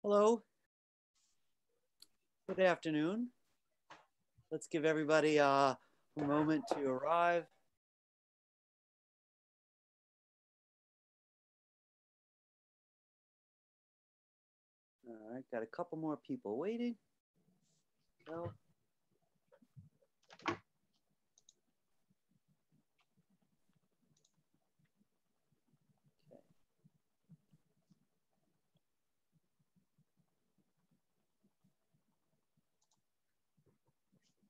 Hello, good afternoon. Let's give everybody a moment to arrive. All right, got a couple more people waiting. So,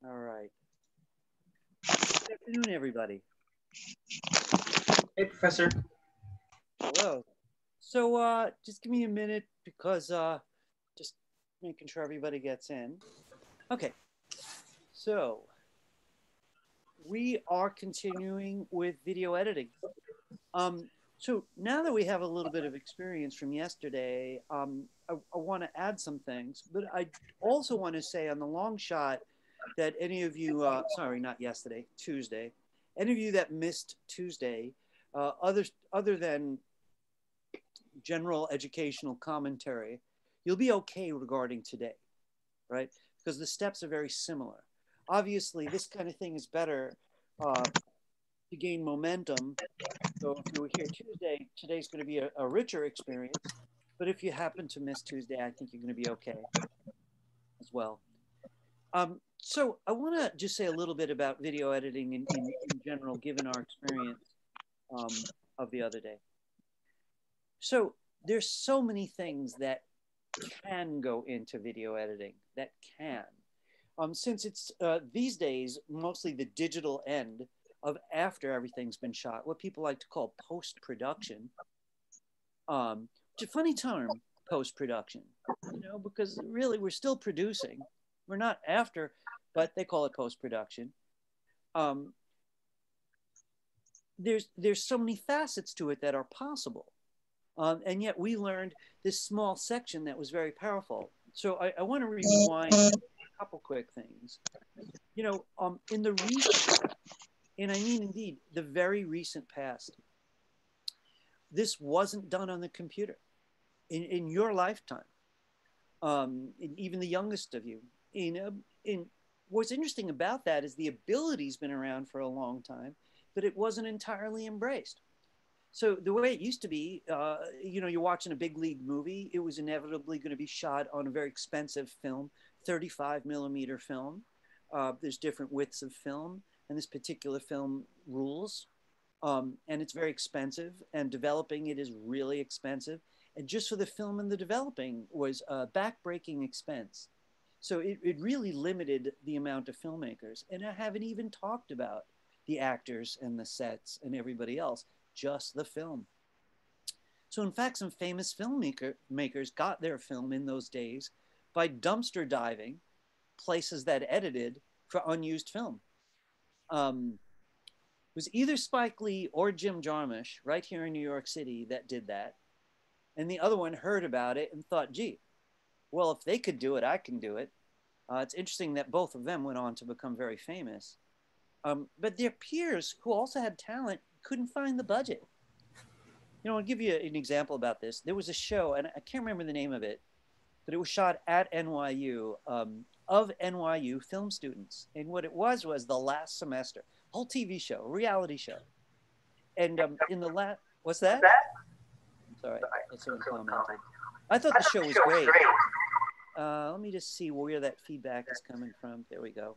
all right. Good afternoon, everybody. Hey, Professor. Hello. So just give me a minute because just making sure everybody gets in. Okay, so we are continuing with video editing. So now that we have a little bit of experience from yesterday, I want to add some things, but I also want to say on the long shot that any of you, sorry, not yesterday, Tuesday, any of you that missed Tuesday, other than general educational commentary, you'll be okay regarding today, right? Because the steps are very similar. Obviously, this kind of thing is better to gain momentum. So if you were here Tuesday, today's going to be a richer experience. But if you happen to miss Tuesday, I think you're going to be okay as well. So I want to just say a little bit about video editing in general, given our experience of the other day. So there's so many things that can go into video editing that can. Since it's these days mostly the digital end of after everything's been shot, what people like to call post-production. It's a funny term, post-production, because really we're still producing. We're not after, but they call it post-production. There's so many facets to it that are possible. And yet we learned this small section that was very powerful. So I want to rewind a couple quick things. In the recent, and I mean indeed the very recent past, this wasn't done on the computer in your lifetime. Even the youngest of you. In what's interesting about that is the ability's been around for a long time, but it wasn't entirely embraced. So the way it used to be, you're watching a big league movie, it was inevitably going to be shot on a very expensive film, 35 millimeter film. There's different widths of film, and this particular film rules. And it's very expensive, and developing it is really expensive. And just for the film and the developing was a backbreaking expense. So it really limited the amount of filmmakers. And I haven't even talked about the actors and the sets and everybody else, just the film. So in fact, some famous filmmakers got their film in those days by dumpster diving places that edited for unused film. It was either Spike Lee or Jim Jarmusch right here in New York City that did that. And the other one heard about it and thought, gee, well, if they could do it, I can do it. It's interesting that both of them went on to become very famous. But their peers who also had talent couldn't find the budget. I'll give you an example about this. There was a show, and I can't remember the name of it, but it was shot at NYU of NYU film students. And what it was the last semester, whole TV show, reality show. And in the last, what's that? Sorry, that's someone commented. I thought the show was great. Let me just see where that feedback is coming from. There we go.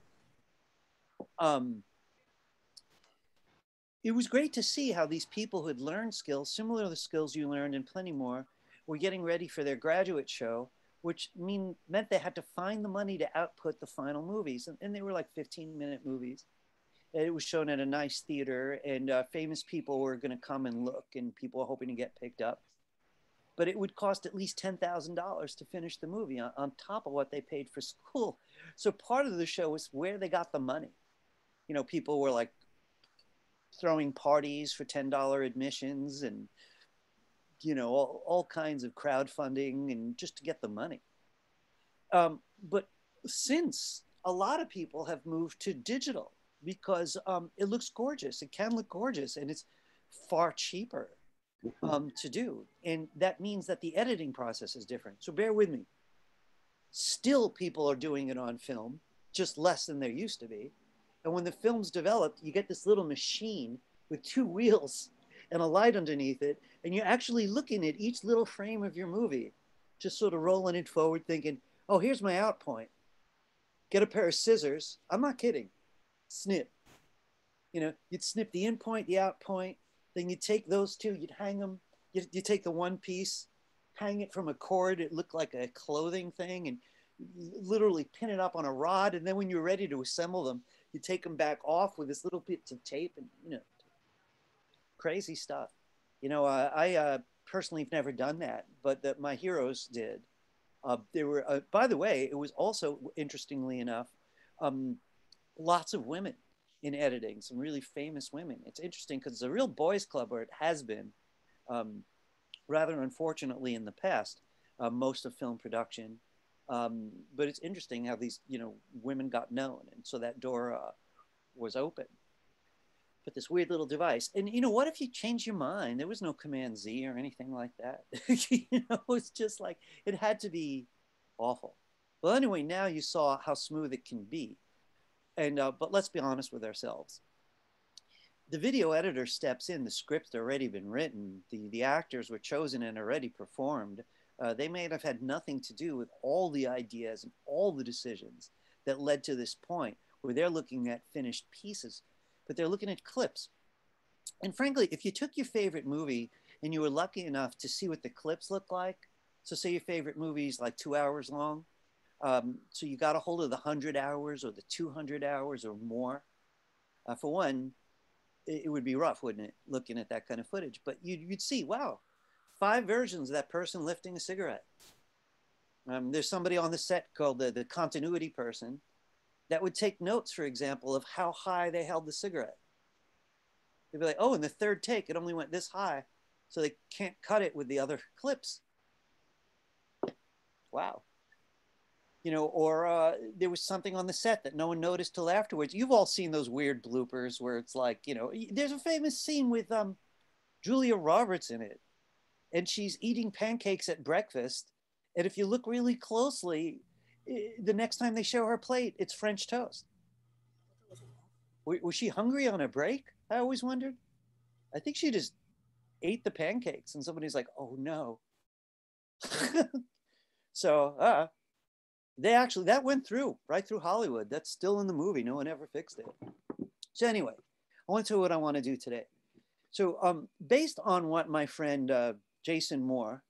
It was great to see how these people who had learned skills, similar to the skills you learned and plenty more, were getting ready for their graduate show, which meant they had to find the money to output the final movies. And they were like 15-minute movies. And it was shown at a nice theater, and famous people were going to come and look, and people were hoping to get picked up. But it would cost at least $10,000 to finish the movie on top of what they paid for school. So part of the show was where they got the money. People were like throwing parties for $10 admissions and, all kinds of crowdfunding and just to get the money. But since a lot of people have moved to digital because it looks gorgeous, it can look gorgeous, and it's far cheaper to do. And that means that the editing process is different. So bear with me. Still, people are doing it on film, just less than there used to be. And when the film's developed, you get this little machine with two wheels and a light underneath it. And you're actually looking at each little frame of your movie, just sort of rolling it forward, thinking, oh, here's my out point. Get a pair of scissors. I'm not kidding. Snip. You know, you'd snip the in point, the out point. Then you'd take those two, you'd hang them. You take the one piece, hang it from a cord. It looked like a clothing thing, and literally pin it up on a rod. And then when you're ready to assemble them, you take them back off with this little bits of tape, and crazy stuff. I personally have never done that, but my heroes did. There were, by the way, it was also interestingly enough, um, lots of women in editing, some really famous women. It's interesting because it's a real boys' club, or it has been, um, rather unfortunately in the past, most of film production. But it's interesting how these, women got known, and so that door was open. But this weird little device, and what if you change your mind? There was no Command Z or anything like that. It's just like it had to be awful. Well, anyway, now you saw how smooth it can be, and but let's be honest with ourselves. The video editor steps in, the script's already been written, the actors were chosen and already performed. They may have had nothing to do with all the ideas and all the decisions that led to this point where they're looking at finished pieces, but they're looking at clips. And frankly, if you took your favorite movie and you were lucky enough to see what the clips look like, so say your favorite movie is like 2 hours long, so you got a hold of the 100 hours or the 200 hours or more. For one, it would be rough, wouldn't it, looking at that kind of footage? But you'd see, wow, 5 versions of that person lifting a cigarette. There's somebody on the set called the continuity person that would take notes, for example, of how high they held the cigarette. They'd be like, oh, in the third take, it only went this high, so they can't cut it with the other clips. Wow. Or there was something on the set that no one noticed till afterwards. You've all seen those weird bloopers where it's like, there's a famous scene with Julia Roberts in it, and she's eating pancakes at breakfast. And if you look really closely, the next time they show her plate, it's French toast. Was she hungry on a break? I always wondered. I think she just ate the pancakes, and somebody's like, oh no. So, that went through right through Hollywood. That's still in the movie. No one ever fixed it. So anyway, I want to tell you what I want to do today. So based on what my friend Jason Moore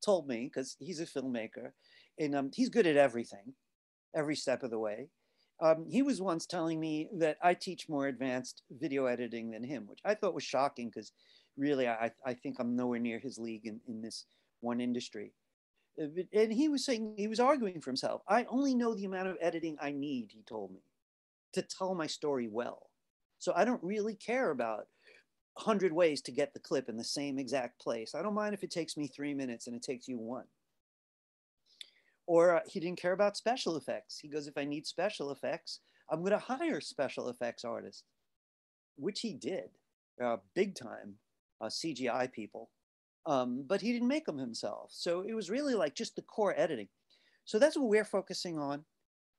told me, because he's a filmmaker, and he's good at everything, every step of the way. He was once telling me that I teach more advanced video editing than him, which I thought was shocking because really I think I'm nowhere near his league in this one industry. And he was saying, he was arguing for himself. I only know the amount of editing I need, he told me, to tell my story well. So I don't really care about 100 ways to get the clip in the same exact place. I don't mind if it takes me 3 minutes and it takes you 1. Or he didn't care about special effects. He goes, if I need special effects, I'm going to hire special effects artists, which he did, big time CGI people. But he didn't make them himself. So it was really like just the core editing. So that's what we're focusing on,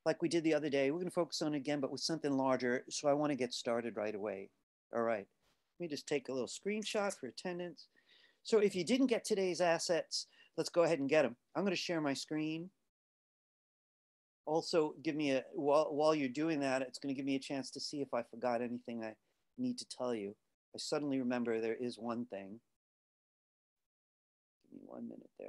like we did the other day. We're going to focus on it again, but with something larger. So I want to get started right away. All right. Let me just take a little screenshot for attendance. So if you didn't get today's assets, let's go ahead and get them. I'm going to share my screen. Also, give me while you're doing that, it's going to give me a chance to see if I forgot anything I need to tell you. I suddenly remember there is one thing. Give me 1 minute there.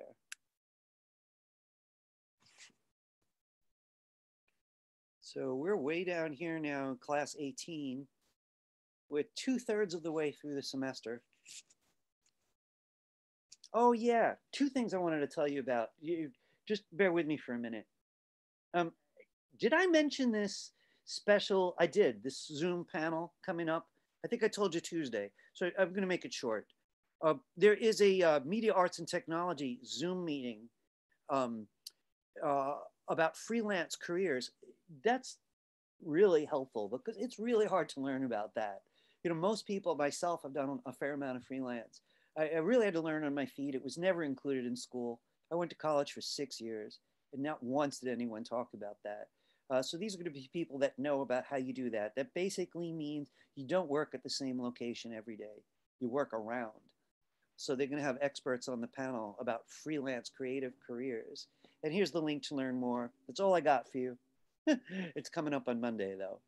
So we're way down here now, class 18. We're 2/3 of the way through the semester. Oh yeah, 2 things I wanted to tell you about. You just bear with me for a minute. Did I mention this special? I did, this Zoom panel coming up. I think I told you Tuesday, so I'm going to make it short. There is a media arts and technology Zoom meeting about freelance careers. That's really helpful because it's really hard to learn about that. Most people, myself, have done a fair amount of freelance. I really had to learn on my feet. It was never included in school. I went to college for 6 years, and not once did anyone talk about that. So these are going to be people that know about how you do that. That basically means you don't work at the same location every day. You work around. So they're going to have experts on the panel about freelance creative careers. And here's the link to learn more. That's all I got for you. It's coming up on Monday, though.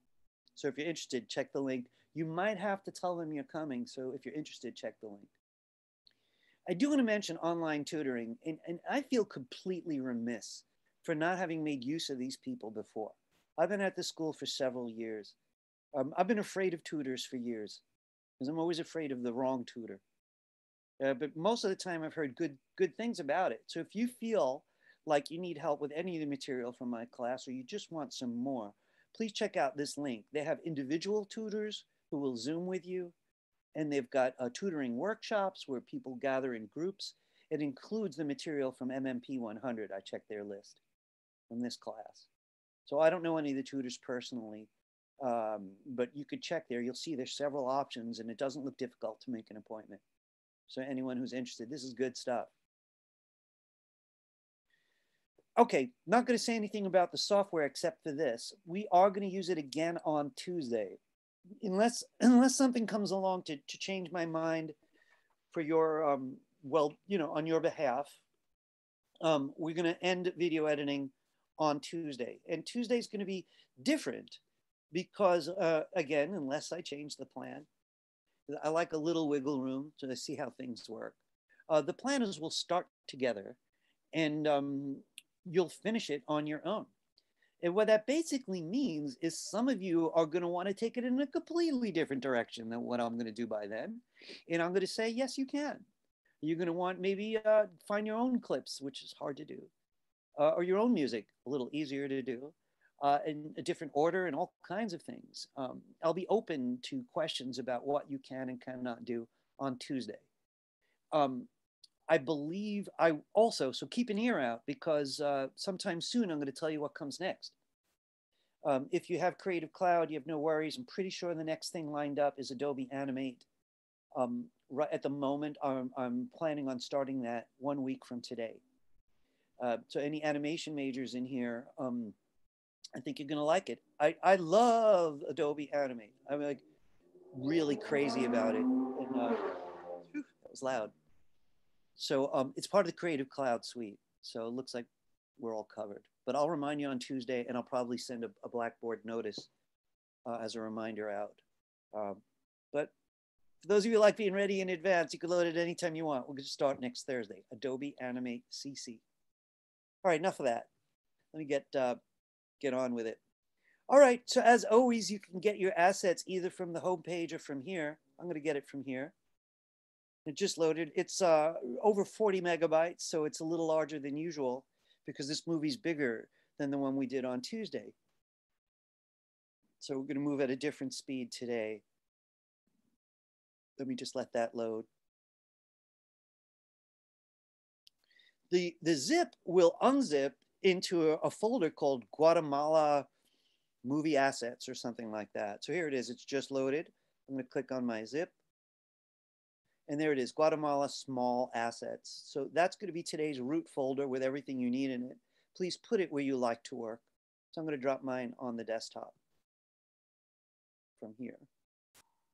So if you're interested, check the link. You might have to tell them you're coming. So if you're interested, check the link. I do want to mention online tutoring, and I feel completely remiss for not having made use of these people before. I've been at this school for several years. I've been afraid of tutors for years because I'm always afraid of the wrong tutor. But most of the time I've heard good things about it. So if you feel like you need help with any of the material from my class or you just want some more, please check out this link. They have individual tutors who will Zoom with you, and they've got tutoring workshops where people gather in groups. It includes the material from MMP100. I checked their list from this class. So I don't know any of the tutors personally, but you could check there. You'll see there's several options, and it doesn't look difficult to make an appointment. So anyone who's interested, this is good stuff. Okay, not going to say anything about the software except for this. We are going to use it again on Tuesday. Unless something comes along to change my mind for your, well, you know, on your behalf, we're going to end video editing on Tuesday. And Tuesday is going to be different because, again, unless I change the plan, I like a little wiggle room to see how things work. The plan is we'll start together and you'll finish it on your own. And what that basically means is some of you are going to want to take it in a completely different direction than what I'm going to do by then. And I'm going to say, yes, you can. You're going to want maybe find your own clips, which is hard to do, or your own music, a little easier to do, in a different order and all kinds of things. I'll be open to questions about what you can and cannot do on Tuesday. I believe I also, so keep an ear out because sometime soon I'm going to tell you what comes next. If you have Creative Cloud, you have no worries. I'm pretty sure the next thing lined up is Adobe Animate. Right at the moment, I'm planning on starting that 1 week from today. So any animation majors in here, I think you're going to like it. I love Adobe Animate. I'm like really crazy about it. And that was loud. So it's part of the Creative Cloud suite. So it looks like we're all covered. But I'll remind you on Tuesday, and I'll probably send a Blackboard notice as a reminder out. But for those of you who like being ready in advance, you can load it anytime you want. We're going to start next Thursday. Adobe Animate Cc. All right, enough of that. Let me get on with it. All right, so as always, you can get your assets either from the home page or from here. I'm going to get it from here. It just loaded. It's over 40 megabytes, so it's a little larger than usual because this movie's bigger than the one we did on Tuesday. So we're going to move at a different speed today. Let me just let that load. The zip will unzip into a folder called Guatemala movie assets or something like that. So here it is. It's just loaded. I'm going to click on my zip. And there it is, Guatemala small assets. So that's going to be today's root folder with everything you need in it. Please put it where you like to work. So I'm going to drop mine on the desktop from here,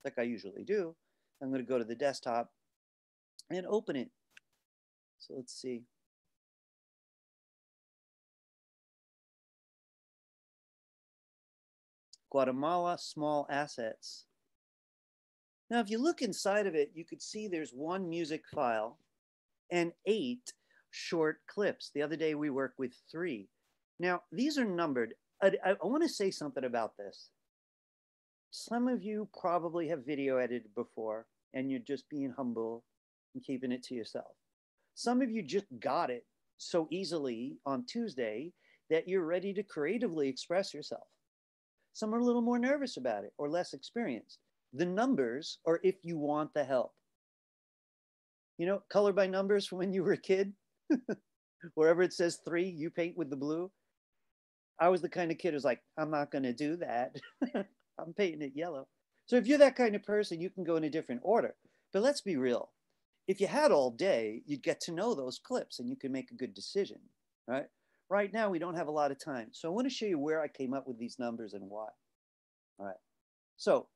like I usually do. I'm going to go to the desktop and open it. So let's see. Guatemala small assets. Now, if you look inside of it, you could see there's one music file and 8 short clips. The other day we worked with 3. Now, these are numbered. I want to say something about this. Some of you probably have video edited before and you're just being humble and keeping it to yourself. Some of you just got it so easily on Tuesday that you're ready to creatively express yourself. Some are a little more nervous about it or less experienced. The numbers are if you want the help. You know, color by numbers from when you were a kid. Wherever it says 3, you paint with the blue. I was the kind of kid who's like, I'm not going to do that. I'm painting it yellow. So if you're that kind of person, you can go in a different order. But let's be real. if you had all day, you'd get to know those clips and you can make a good decision, right? Right now, we don't have a lot of time. So I want to show you where I came up with these numbers and why. All right. So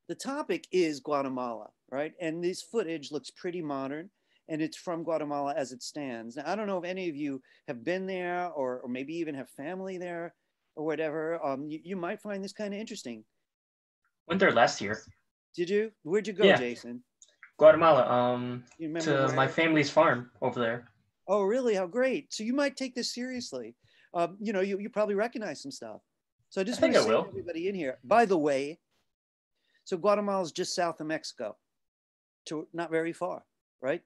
the topic is Guatemala, right? And this footage looks pretty modern, and it's from Guatemala as it stands. Now, I don't know if any of you have been there or maybe even have family there or whatever. You might find this kind of interesting. Went there last year. Did you? Where'd you go, Yeah, Jason? Guatemala. You remember To my where? family's farm over there. Oh, really? How great. So you might take this seriously. You know, you probably recognize some stuff. So I I just want think to I say to will. everybody in here, by the way, so Guatemala is just south of Mexico, to not very far, right?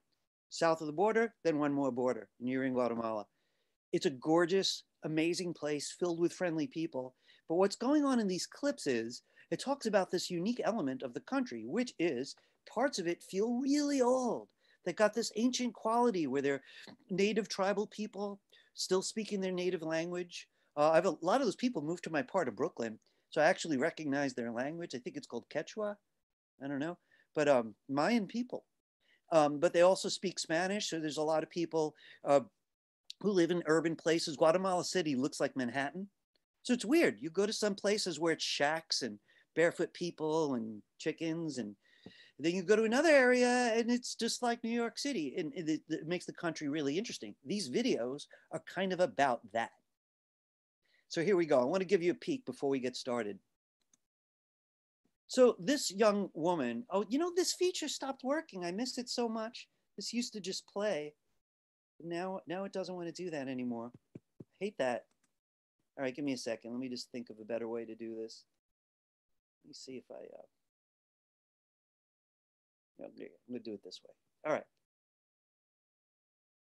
South of the border, then one more border, and you're in Guatemala. It's a gorgeous, amazing place filled with friendly people. But what's going on in these clips is it talks about this unique element of the country, which is parts of it feel really old. They got this ancient quality where they're native tribal people still speaking their native language. I have a lot of those people moved to my part of Brooklyn, so I actually recognize their language. I think it's called Quechua. I don't know, but Mayan people. But they also speak Spanish. So there's a lot of people who live in urban places. Guatemala City looks like Manhattan. So it's weird. You go to some places where it's shacks and barefoot people and chickens, and then you go to another area and it's just like New York City. And it makes the country really interesting. These videos are kind of about that. So here we go. I want to give you a peek before we get started. So this young woman, oh, you know, this feature stopped working. I missed it so much. This used to just play. Now it doesn't want to do that anymore. I hate that. All right, give me a second. Let me just think of a better way to do this. Let me see if I, no, I'm gonna do it this way. All right.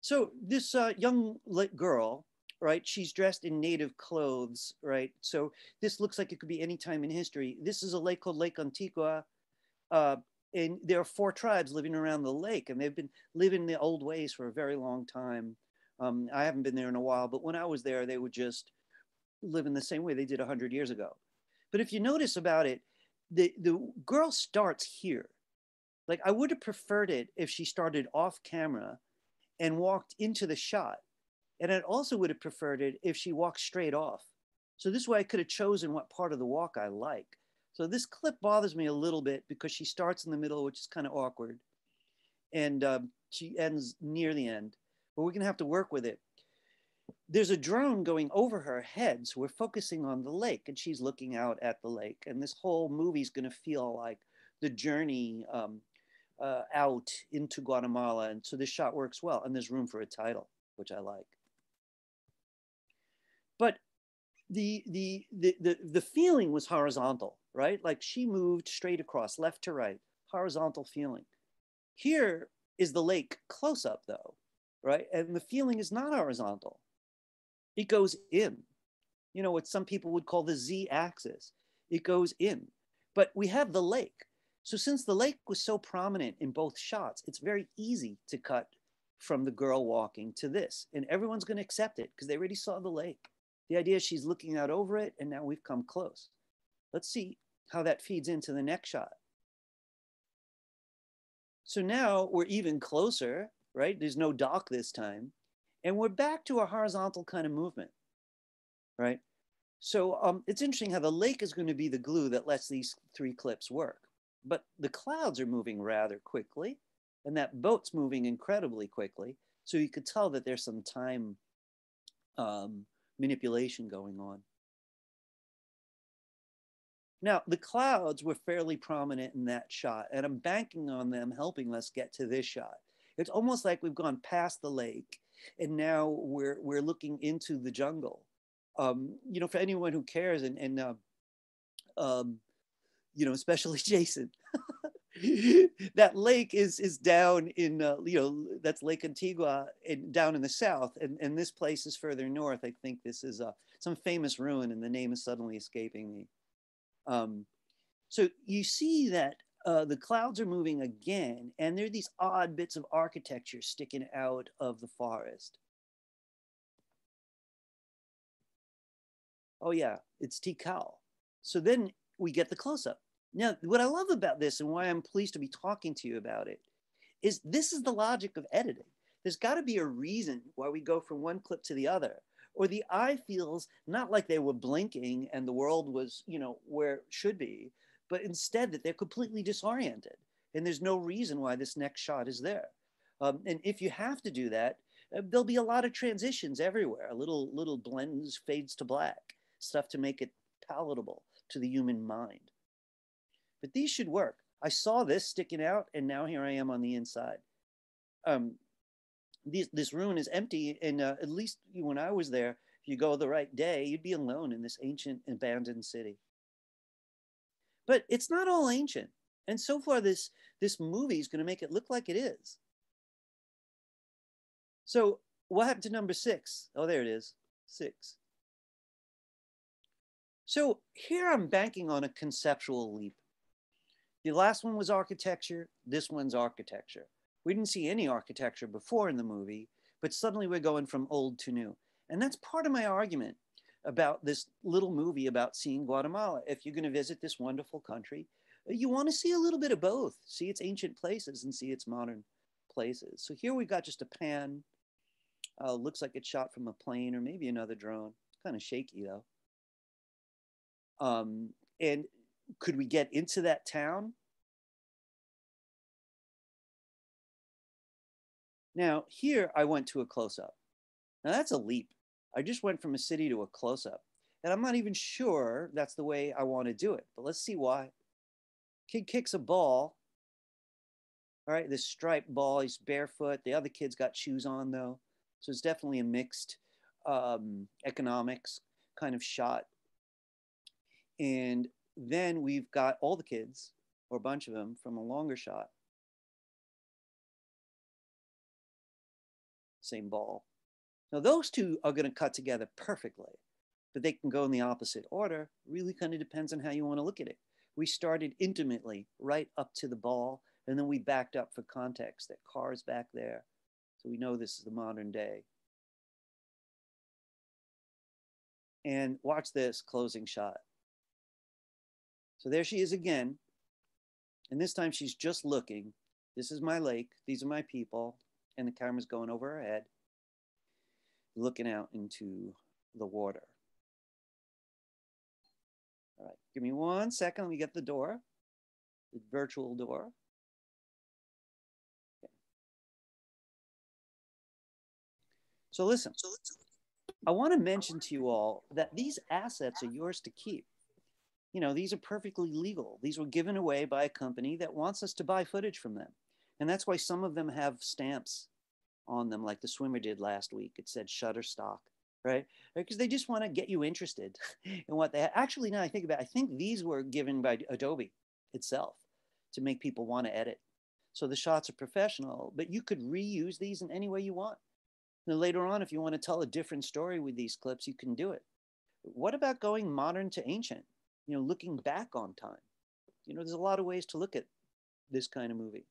So this young girl, right, she's dressed in native clothes, right? So this looks like it could be any time in history. This is a lake called Lake Antigua. Uh, and there are 4 tribes living around the lake, and they've been living the old ways for a very long time. I haven't been there in a while, but when I was there, they would just live in the same way they did 100 years ago. But if you notice about it, the girl starts here. Like, I would have preferred it if she started off camera and walked into the shot. And I also would have preferred it if she walked straight off. So this way I could have chosen what part of the walk I like. So this clip bothers me a little bit because she starts in the middle, which is kind of awkward. And she ends near the end. But we're going to have to work with it. There's a drone going over her head. So we're focusing on the lake. And she's looking out at the lake. And this whole movie is going to feel like the journey out into Guatemala. And so this shot works well. And there's room for a title, which I like. But the feeling was horizontal, right? Like she moved straight across, left to right, horizontal feeling. Here is the lake close up though, right? And the feeling is not horizontal. It goes in, you know, what some people would call the Z axis. It goes in, but we have the lake. So since the lake was so prominent in both shots, it's very easy to cut from the girl walking to this, and everyone's going to accept it because they already saw the lake. The idea is she's looking out over it, and now we've come close. Let's see how that feeds into the next shot. So now we're even closer, right? There's no dock this time. And we're back to a horizontal kind of movement, right? So it's interesting how the lake is going to be the glue that lets these 3 clips work. But the clouds are moving rather quickly, and that boat's moving incredibly quickly. So you could tell that there's some time manipulation going on. Now, the clouds were fairly prominent in that shot, and I'm banking on them helping us get to this shot. It's almost like we've gone past the lake, and now we're looking into the jungle. You know, for anyone who cares, and you know, especially Jason, that lake is down in you know, that's Lake Antigua down in the south, and this place is further north. I think this is some famous ruin, and the name is suddenly escaping me. So you see that the clouds are moving again, and there are these odd bits of architecture sticking out of the forest. Oh yeah, it's Tikal. So then we get the close-up. Now, what I love about this and why I'm pleased to be talking to you about it is this is the logic of editing. There's got to be a reason why we go from one clip to the other, or the eye feels not like they were blinking and the world was, where it should be, but instead that they're completely disoriented. And there's no reason why this next shot is there. And if you have to do that, there'll be a lot of transitions everywhere, little blends, fades to black, stuff to make it palatable to the human mind. But these should work. I saw this sticking out, and now here I am on the inside. This ruin is empty, and at least when I was there, if you go the right day, you'd be alone in this ancient abandoned city. But it's not all ancient. And so far, this movie is going to make it look like it is. So what happened to number 6? Oh, there it is, 6. So here I'm banking on a conceptual leap. The last one was architecture. This one's architecture. We didn't see any architecture before in the movie, but suddenly we're going from old to new. And that's part of my argument about this little movie about seeing Guatemala. If you're going to visit this wonderful country, you want to see a little bit of both. See its ancient places and see its modern places. So here we got just a pan. Looks like it's shot from a plane or maybe another drone. Kind of shaky though. And could we get into that town? Now here I went to a close-up. Now that's a leap. I just went from a city to a close-up. And I'm not even sure that's the way I want to do it, but let's see why. Kid kicks a ball. All right, this striped ball, he's barefoot. The other kid's got shoes on though. So it's definitely a mixed economics kind of shot. And then we've got all the kids, or a bunch of them, from a longer shot. Same ball. Now those two are going to cut together perfectly, but they can go in the opposite order. Really kind of depends on how you want to look at it. We started intimately right up to the ball, and then we backed up for context. That car is back there. So we know this is the modern day. And watch this closing shot. So there she is again. And this time she's just looking. This is my lake. These are my people. And the camera's going over her head, looking out into the water. All right, give me 1 second. Let me get the door, the virtual door. Okay. So listen, I want to mention to you all that these assets are yours to keep. These are perfectly legal. These were given away by a company that wants us to buy footage from them. And that's why some of them have stamps on them, like the swimmer did last week. It said Shutterstock, right? Because they just want to get you interested in what they actually, now I think about it, I think these were given by Adobe itself to make people want to edit. So the shots are professional, but you could reuse these in any way you want. And later on, if you want to tell a different story with these clips, you can do it. What about going modern to ancient? Looking back on time. There's a lot of ways to look at this kind of movie.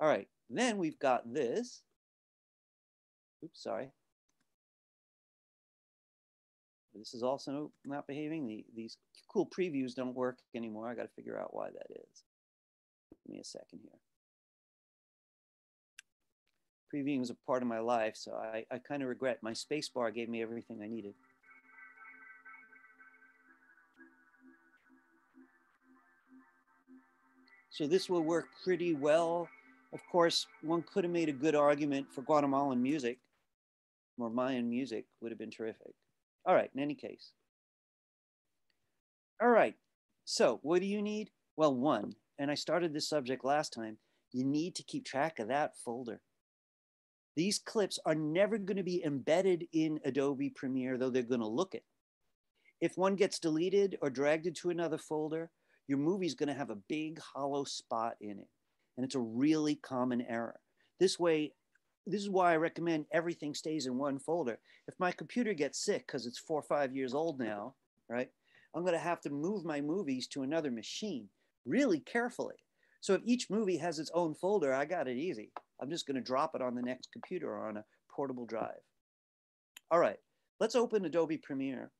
All right, then we've got this. Oops, sorry. This is also not behaving. These cool previews don't work anymore. I got to figure out why that is. Give me a second here. Previewing is a part of my life, so I kind of regret. My space bar gave me everything I needed. So this will work pretty well. Of course, one could have made a good argument for Guatemalan music, or Mayan music would have been terrific. All right, in any case. All right, so what do you need? Well, one, and I started this subject last time, you need to keep track of that folder. These clips are never going to be embedded in Adobe Premiere, though they're going to look it. If one gets deleted or dragged into another folder, your movie's going to have a big hollow spot in it. And it's a really common error. This is why I recommend everything stays in one folder. If my computer gets sick because it's 4 or 5 years old now, right, I'm going to have to move my movies to another machine really carefully. So if each movie has its own folder, I got it easy. I'm just going to drop it on the next computer or on a portable drive. All right, let's open Adobe Premiere.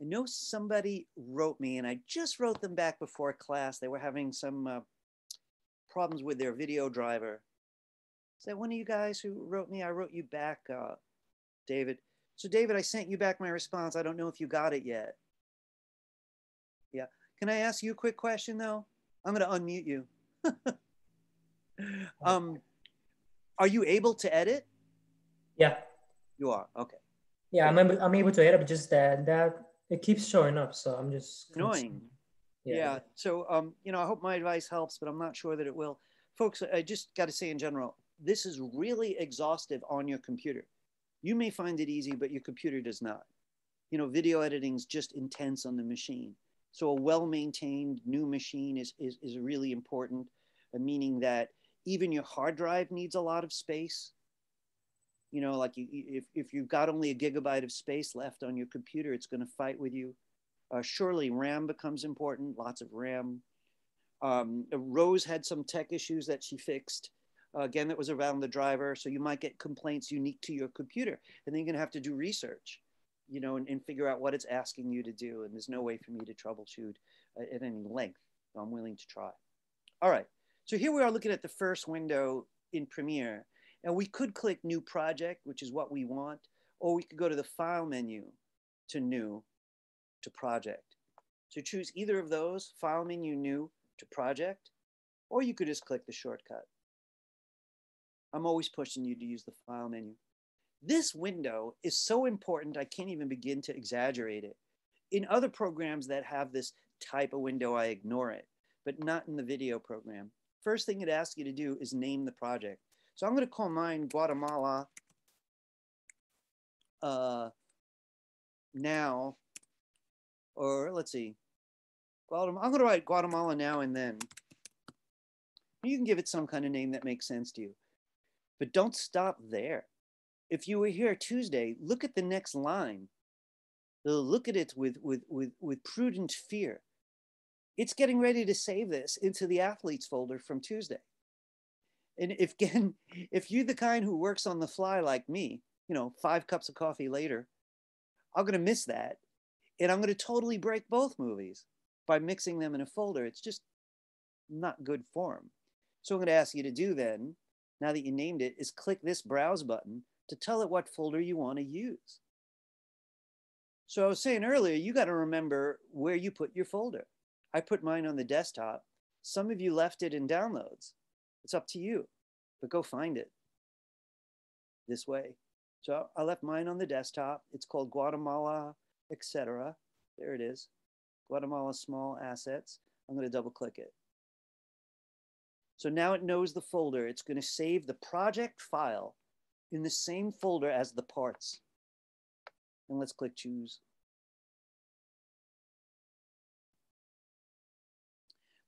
I know somebody wrote me, and I just wrote them back before class. They were having some problems with their video driver. Is that one of you guys who wrote me? I wrote you back, David. So David, I sent you back my response. I don't know if you got it yet. Yeah. Can I ask you a quick question though? I'm going to unmute you. Are you able to edit? Yeah. You are. Okay. Yeah, I'm able to edit, but just that it keeps showing up, so I'm just annoying. Yeah. So you know, I hope my advice helps, but I'm not sure that it will. Folks, I just got to say in general, this is really exhaustive on your computer. You may find it easy, but your computer does not. You know, video editing is just intense on the machine. So a well-maintained new machine is really important, meaning that even your hard drive needs a lot of space. You know, like if you've got only a gigabyte of space left on your computer, it's going to fight with you. Surely RAM becomes important, lots of RAM. Rose had some tech issues that she fixed. Again, that was around the driver. So you might get complaints unique to your computer. And then you're going to have to do research, you know, and figure out what it's asking you to do. And there's no way for me to troubleshoot at any length. So I'm willing to try. All right. So here we are looking at the first window in Premiere. And we could click New Project, which is what we want. Or we could go to the File menu to New to Project. So choose either of those, File menu, New to Project, or you could just click the shortcut. I'm always pushing you to use the File menu. This window is so important, I can't even begin to exaggerate it. In other programs that have this type of window, I ignore it, but not in the video program. First thing it asks you to do is name the project. So I'm going to call mine Guatemala now, or let's see, I'm going to write Guatemala now and then. You can give it some kind of name that makes sense to you, but don't stop there. If you were here Tuesday, look at the next line. Look at it with prudent fear. It's getting ready to save this into the athletes folder from Tuesday. And if you're the kind who works on the fly like me, you know, 5 cups of coffee later, I'm going to miss that. And I'm going to totally break both movies by mixing them in a folder. It's just not good form. So I'm going to ask you to do then, now that you named it, is click this browse button to tell it what folder you want to use. So I was saying earlier, you got to remember where you put your folder. I put mine on the desktop. Some of you left it in downloads. It's up to you, but go find it this way. So I left mine on the desktop. It's called Guatemala, etc. There it is, Guatemala Small Assets. I'm going to double click it. So now it knows the folder. It's going to save the project file in the same folder as the parts. And let's click choose.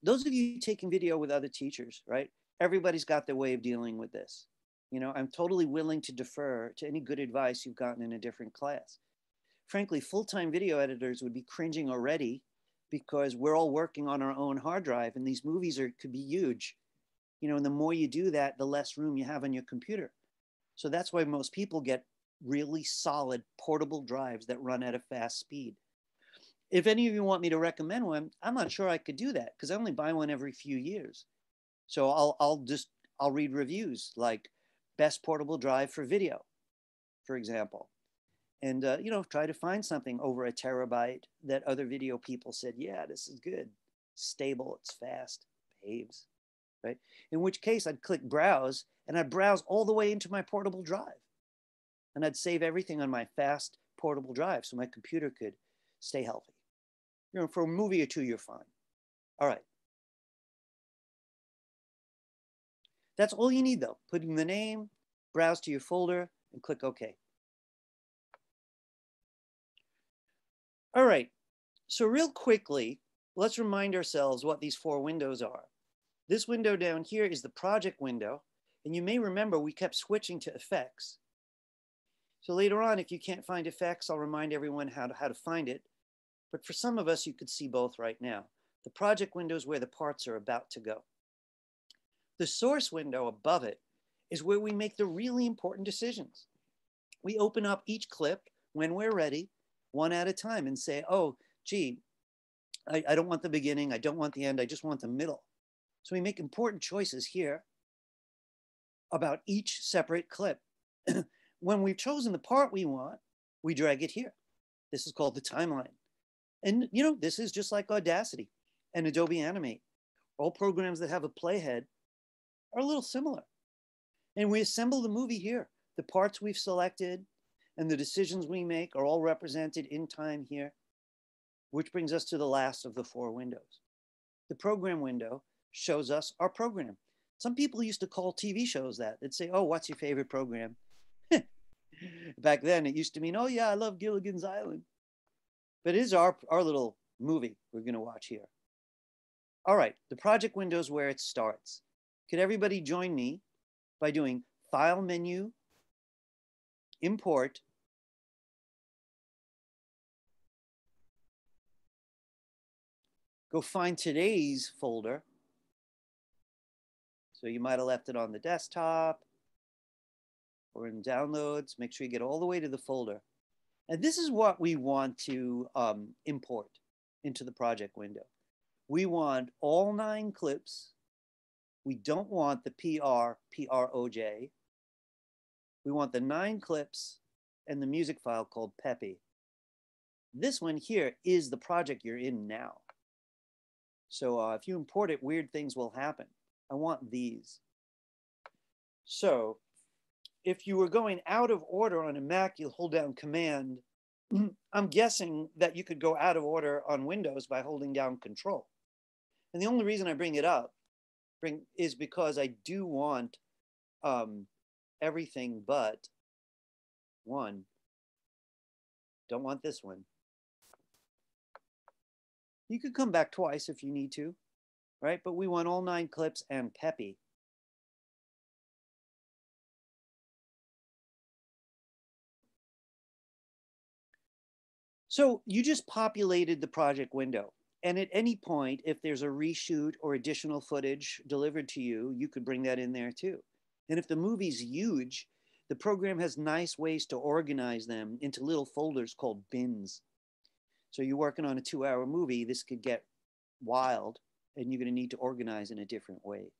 Those of you taking video with other teachers, right? Everybody's got their way of dealing with this. You know, I'm totally willing to defer to any good advice you've gotten in a different class. Frankly, full-time video editors would be cringing already because we're all working on our own hard drive and these movies could be huge. You know, and the more you do that, the less room you have on your computer. So that's why most people get really solid portable drives that run at a fast speed. If any of you want me to recommend one, I'm not sure I could do that because I only buy one every few years. So I'll read reviews like best portable drive for video, for example. And, you know, try to find something over a terabyte that other video people said, yeah, this is good, stable, it's fast, behaves, right? In which case I'd click browse and I'd browse all the way into my portable drive. And I'd save everything on my fast portable drive so my computer could stay healthy. You know, for a movie or two, you're fine. All right. That's all you need though. Put in the name, browse to your folder, and click OK. All right, so real quickly, let's remind ourselves what these 4 windows are. This window down here is the project window, and you may remember we kept switching to effects. So later on, if you can't find effects, I'll remind everyone how to find it. But for some of us, you could see both right now. The project window is where the parts are about to go. The source window above it is where we make the really important decisions. We open up each clip when we're ready, one at a time and say, oh, gee, I don't want the beginning. I don't want the end. I just want the middle. So we make important choices here about each separate clip. When we've chosen the part we want, we drag it here. This is called the timeline. And you know, this is just like Audacity and Adobe Animate. All programs that have a playhead are a little similar. And we assemble the movie here. The parts we've selected and the decisions we make are all represented in time here, which brings us to the last of the 4 windows. The program window shows us our program. Some people used to call TV shows that. They'd say, oh, what's your favorite program? Back then, it used to mean, oh, yeah, I love Gilligan's Island. But it is our little movie we're going to watch here. All right, the project window is where it starts. Could everybody join me by doing File menu, Import, go find today's folder. So you might have left it on the desktop or in downloads. Make sure you get all the way to the folder. And this is what we want to import into the project window. We want all 9 clips. We don't want the PROJ. We want the 9 clips and the music file called Peppy. This one here is the project you're in now. So if you import it, weird things will happen. I want these. So if you were going out of order on a Mac, you'll hold down Command. I'm guessing that you could go out of order on Windows by holding down Control. And the only reason I bring it up is because I do want everything but one. Don't want this one. You could come back twice if you need to, right? But we want all 9 clips and Peppy. So you just populated the project window. And at any point, if there's a reshoot or additional footage delivered to you, you could bring that in there too. And if the movie's huge, the program has nice ways to organize them into little folders called bins. So you're working on a 2-hour movie, this could get wild and you're going to need to organize in a different way.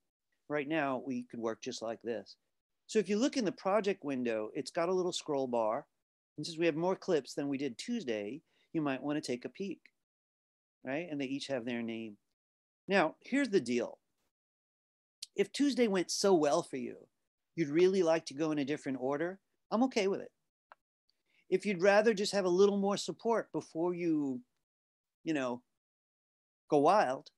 Right now, we could work just like this. So if you look in the project window, it's got a little scroll bar. And since we have more clips than we did Tuesday, you might want to take a peek, right? And they each have their name. Now, here's the deal. If Tuesday went so well for you, you'd really like to go in a different order, I'm okay with it. If you'd rather just have a little more support before you know, go wild,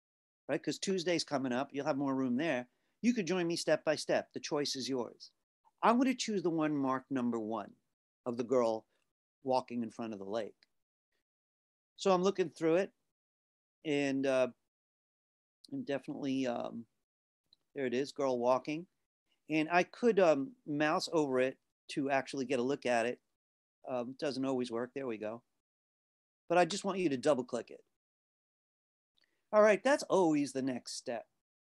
right? Because Tuesday's coming up, you'll have more room there. You could join me step by step. The choice is yours. I'm going to choose the one marked number 1 of the girl walking in front of the lake. So I'm looking through it, and I'm definitely, there it is, girl walking. And I could mouse over it to actually get a look at it. Doesn't always work. There we go. But I just want you to double click it. All right, that's always the next step,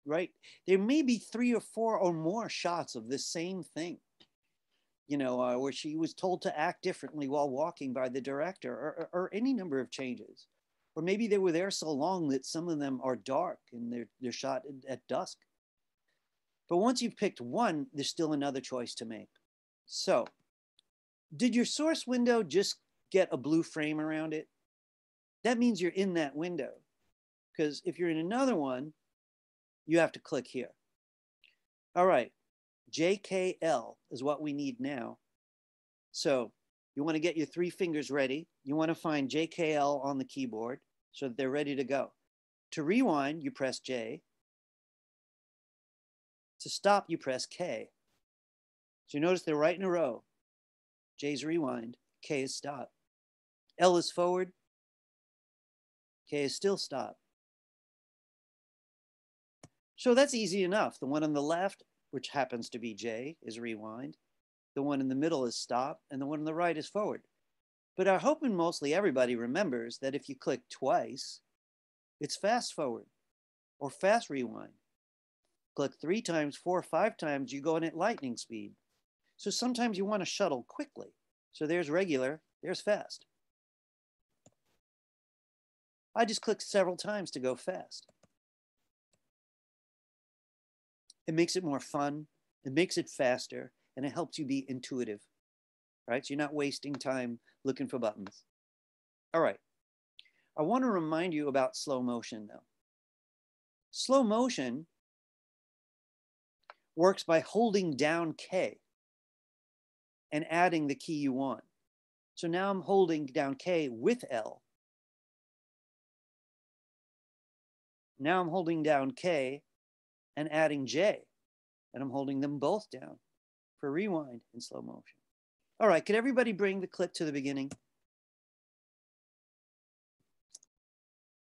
right? There may be 3 or 4 or more shots of this same thing, you know, where she was told to act differently while walking by the director, or any number of changes. Or maybe they were there so long that some of them are dark and they're shot at dusk. But once you've picked one, there's still another choice to make. So, did your source window just get a blue frame around it? That means you're in that window. Because if you're in another one, you have to click here. All right, JKL is what we need now. So you want to get your 3 fingers ready. You want to find JKL on the keyboard so that they're ready to go. To rewind, you press J. To stop, you press K. So you notice they're right in a row. J is rewind, K is stop. L is forward, K is still stop. So that's easy enough. The one on the left, which happens to be J, is rewind. The one in the middle is stop, and the one on the right is forward. But I hope and mostly everybody remembers that if you click twice, it's fast forward or fast rewind. Click 3 times, 4, 5 times, you go in at lightning speed. So sometimes you want to shuttle quickly. So there's regular, there's fast. I just click several times to go fast. It makes it more fun, it makes it faster, and it helps you be intuitive, right? So you're not wasting time looking for buttons. All right, I want to remind you about slow motion now. Slow motion works by holding down K and adding the key you want. So now I'm holding down K with L. Now I'm holding down K and adding J, and I'm holding them both down for rewind in slow motion. All right, could everybody bring the clip to the beginning?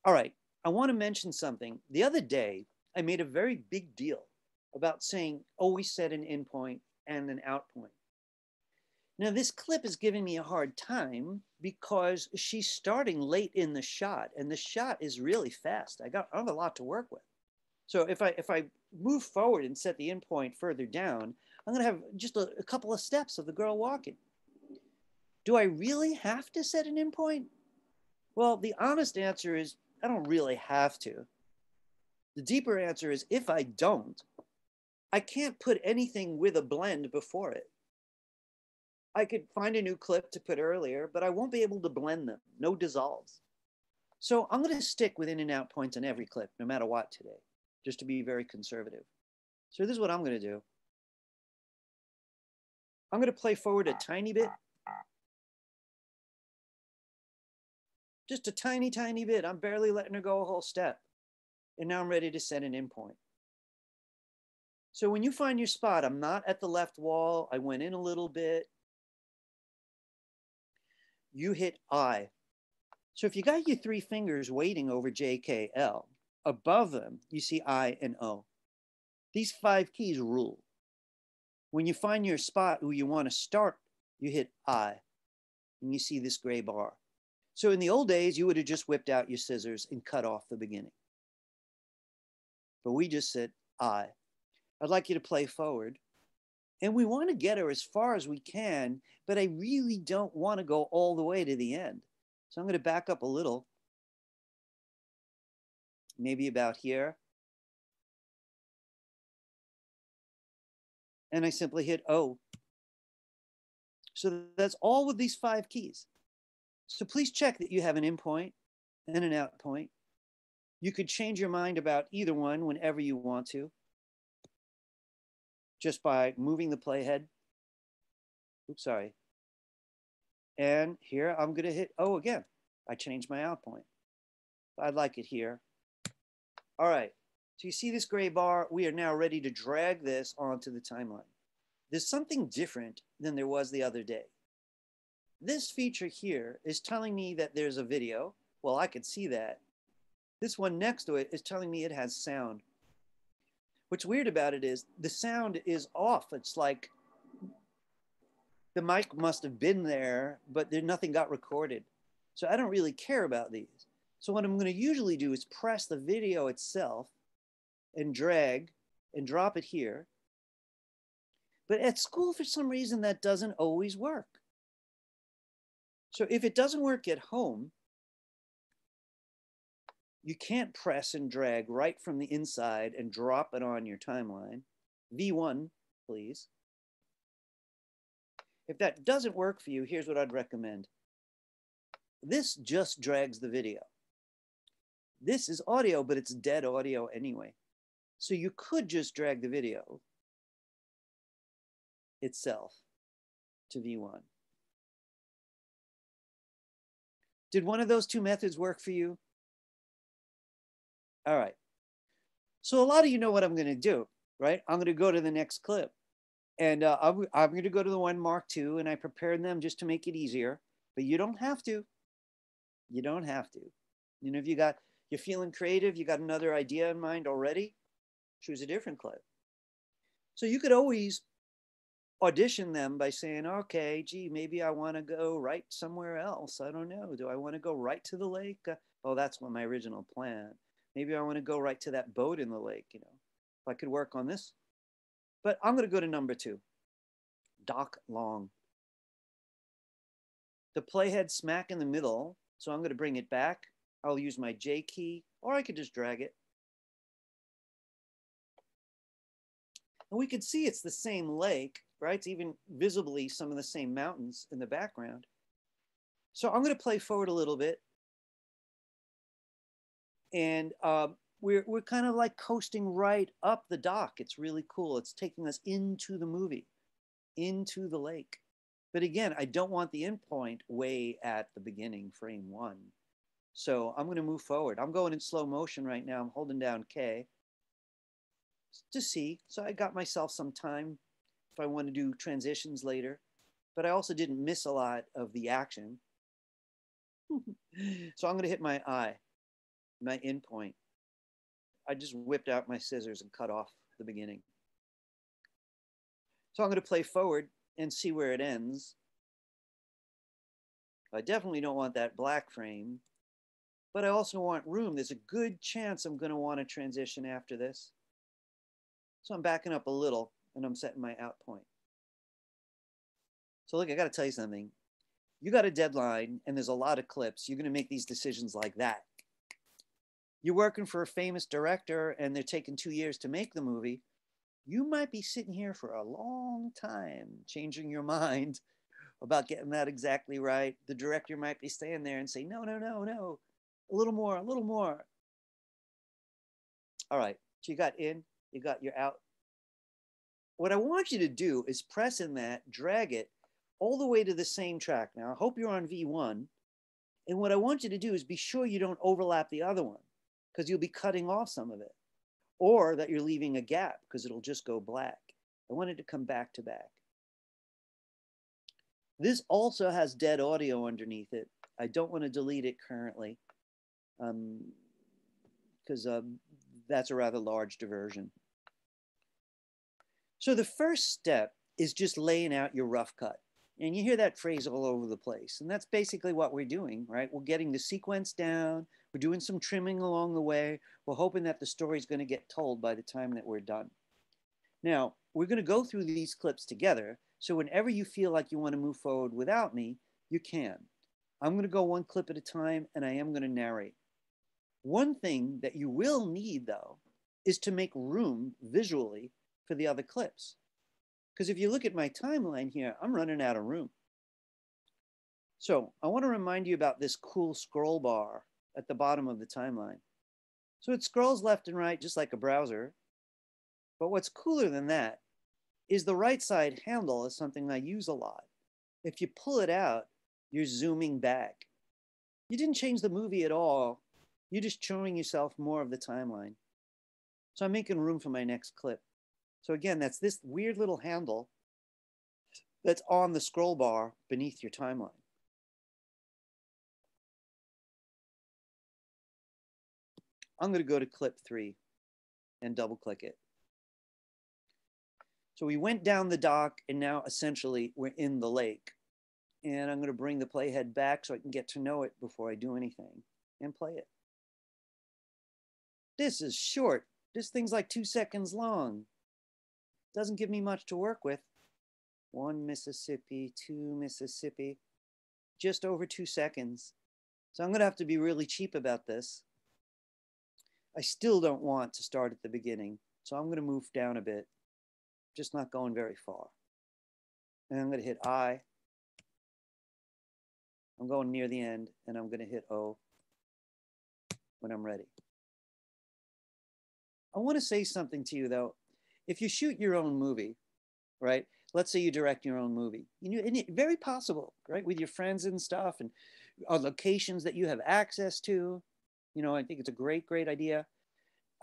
All right, I want to mention something. The other day, I made a very big deal about saying always set an in point and an out point. Now, this clip is giving me a hard time because she's starting late in the shot, and the shot is really fast. I have a lot to work with. So if I move forward and set the in point further down, I'm going to have just a couple of steps of the girl walking. Do I really have to set an in point? Well, the honest answer is I don't really have to. The deeper answer is if I don't, I can't put anything with a blend before it. I could find a new clip to put earlier, but I won't be able to blend them. No dissolves. So I'm going to stick with in and out points on every clip, no matter what today, just to be very conservative. So this is what I'm going to do. I'm going to play forward a tiny bit. Just a tiny, tiny bit. I'm barely letting her go a whole step. And now I'm ready to set an in point. So when you find your spot, I'm not at the left wall. I went in a little bit. You hit I. So if you got your three fingers waiting over J, K, L, above them, you see I and O. These 5 keys rule. When you find your spot where you want to start, you hit I, and you see this gray bar. So in the old days, you would have just whipped out your scissors and cut off the beginning. But we just said I. I'd like you to play forward. And we want to get her as far as we can, but I really don't want to go all the way to the end. So I'm going to back up a little, maybe about here. And I simply hit O. So that's all with these 5 keys. So please check that you have an in point and an out point. You could change your mind about either one whenever you want to, just by moving the playhead. Oops, sorry. And here I'm going to hit O again. I changed my out point. I'd like it here. All right. So you see this gray bar? We are now ready to drag this onto the timeline. There's something different than there was the other day. This feature here is telling me that there's a video. Well, I can see that. This one next to it is telling me it has sound. What's weird about it is the sound is off. It's like the mic must have been there, but nothing got recorded. So I don't really care about these. So what I'm going to usually do is press the video itself and drag and drop it here. But at school, for some reason, that doesn't always work. So if it doesn't work at home, you can't press and drag right from the inside and drop it on your timeline. V1, please. If that doesn't work for you, here's what I'd recommend. This just drags the video. This is audio, but it's dead audio anyway. So you could just drag the video itself to V1. Did one of those 2 methods work for you? All right. So a lot of you know what I'm going to do, right? I'm going to go to the next clip. And I'm going to go to the one Mark II, and I prepared them just to make it easier. But you don't have to. You don't have to. You know, if you're feeling creative, you got another idea in mind already, choose a different clip. So you could always audition them by saying, okay, gee, maybe I want to go right somewhere else. I don't know. Do I want to go right to the lake? Oh, that's what my original plan. Maybe I want to go right to that boat in the lake, you know, if I could work on this. But I'm going to go to number 2, Dock Long. The playhead smack in the middle, so I'm going to bring it back I'll use my J key, or I could just drag it. And we can see it's the same lake, right? It's even visibly some of the same mountains in the background. So I'm going to play forward a little bit. And we're kind of like coasting right up the dock. It's really cool. It's taking us into the movie, into the lake. But again, I don't want the endpoint way at the beginning, frame 1. So I'm going to move forward. I'm going in slow motion right now. I'm holding down K to see. So I got myself some time if I want to do transitions later. But I also didn't miss a lot of the action. So I'm going to hit my eye, my endpoint. I just whipped out my scissors and cut off the beginning. So I'm going to play forward and see where it ends. I definitely don't want that black frame, but I also want room. There's a good chance I'm going to want to transition after this. So I'm backing up a little and I'm setting my out point. So look, I got to tell you something. You got a deadline and there's a lot of clips. You're going to make these decisions like that. You're working for a famous director and they're taking 2 years to make the movie. You might be sitting here for a long time, changing your mind about getting that exactly right. The director might be staying there and say, no, no, no, no, a little more, a little more. All right, so you got in, you got your out. What I want you to do is press in that, drag it all the way to the same track. Now, I hope you're on V1. And what I want you to do is be sure you don't overlap the other one, because you'll be cutting off some of it, or that you're leaving a gap because it'll just go black. I want it to come back to back. This also has dead audio underneath it. I don't want to delete it currently because that's a rather large diversion. So the first step is just laying out your rough cut. And you hear that phrase all over the place. And that's basically what we're doing, right? We're getting the sequence down. We're doing some trimming along the way. We're hoping that the story's going to get told by the time that we're done. Now, we're going to go through these clips together. So whenever you feel like you want to move forward without me, you can. I'm going to go one clip at a time, and I am going to narrate. One thing that you will need, though, is to make room visually for the other clips. Because if you look at my timeline here, I'm running out of room. So I want to remind you about this cool scroll bar at the bottom of the timeline. So it scrolls left and right just like a browser. But what's cooler than that is the right side handle is something I use a lot. If you pull it out, you're zooming back. You didn't change the movie at all. You're just showing yourself more of the timeline. So I'm making room for my next clip. So again, that's this weird little handle that's on the scroll bar beneath your timeline. I'm going to go to clip 3 and double click it. So we went down the dock and now essentially we're in the lake. And I'm going to bring the playhead back so I can get to know it before I do anything and play it. This is short. This thing's like 2 seconds long. Doesn't give me much to work with. 1 Mississippi, 2 Mississippi, just over 2 seconds. So I'm going to have to be really cheap about this. I still don't want to start at the beginning. So I'm going to move down a bit, just not going very far. And I'm going to hit I. I'm going near the end, and I'm going to hit O when I'm ready. I want to say something to you, though. If you shoot your own movie, right? Let's say you direct your own movie. And it's very possible, right? With your friends and stuff and locations that you have access to. You know, I think it's a great, great idea.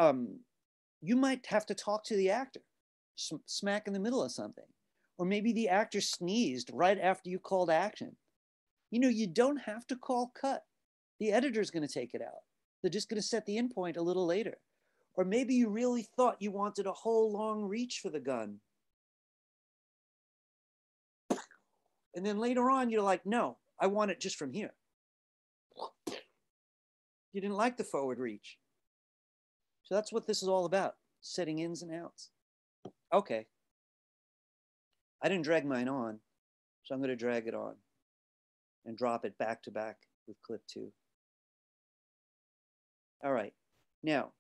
You might have to talk to the actor smack in the middle of something. Or maybe the actor sneezed right after you called action. You know, you don't have to call cut. The editor's going to take it out. They're just going to set the endpoint a little later. Or maybe you really thought you wanted a whole long reach for the gun. And then later on, you're like, no, I want it just from here. You didn't like the forward reach. So that's what this is all about, setting ins and outs. Okay. I didn't drag mine on, so I'm going to drag it on and drop it back to back with clip 2. All right. Now,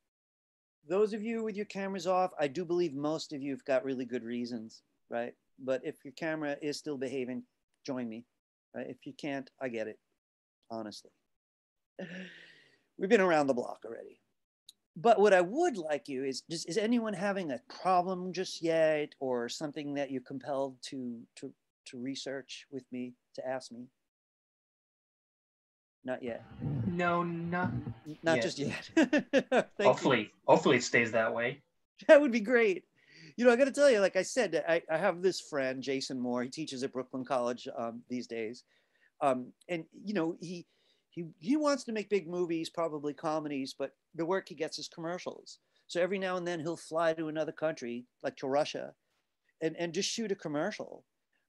those of you with your cameras off, I do believe most of you have got really good reasons, right? But if your camera is still behaving, join me. Right? If you can't, I get it, honestly. We've been around the block already. But what I would like you is anyone having a problem just yet, or something that you're compelled to research with me, to ask me? Not yet. No, not Not yet. just yet. Thank you. Hopefully it stays that way. That would be great. You know, I got to tell you, like I said, I have this friend, Jason Moore. He teaches at Brooklyn College these days. And, you know, he wants to make big movies, probably comedies, but the work he gets is commercials. So every now and then he'll fly to another country, like to Russia, and just shoot a commercial.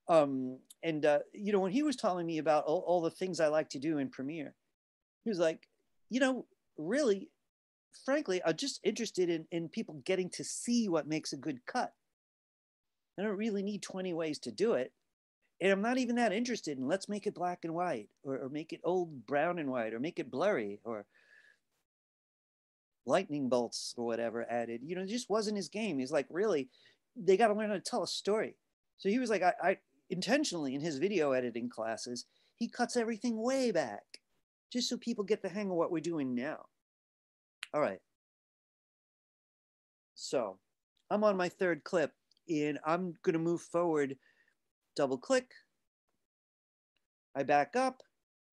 You know, when he was telling me about all the things I like to do in Premiere, he was like, you know, really, frankly, I'm just interested in people getting to see what makes a good cut. I don't really need 20 ways to do it. And I'm not even that interested in let's make it black and white, or make it old brown and white, or make it blurry, or lightning bolts or whatever added. You know, it just wasn't his game. He's like, really, they got to learn how to tell a story. So he was like, I intentionally in his video editing classes, he cuts everything way back just so people get the hang of what we're doing now. All right. So I'm on my third clip, and I'm going to move forward. Double click. I back up.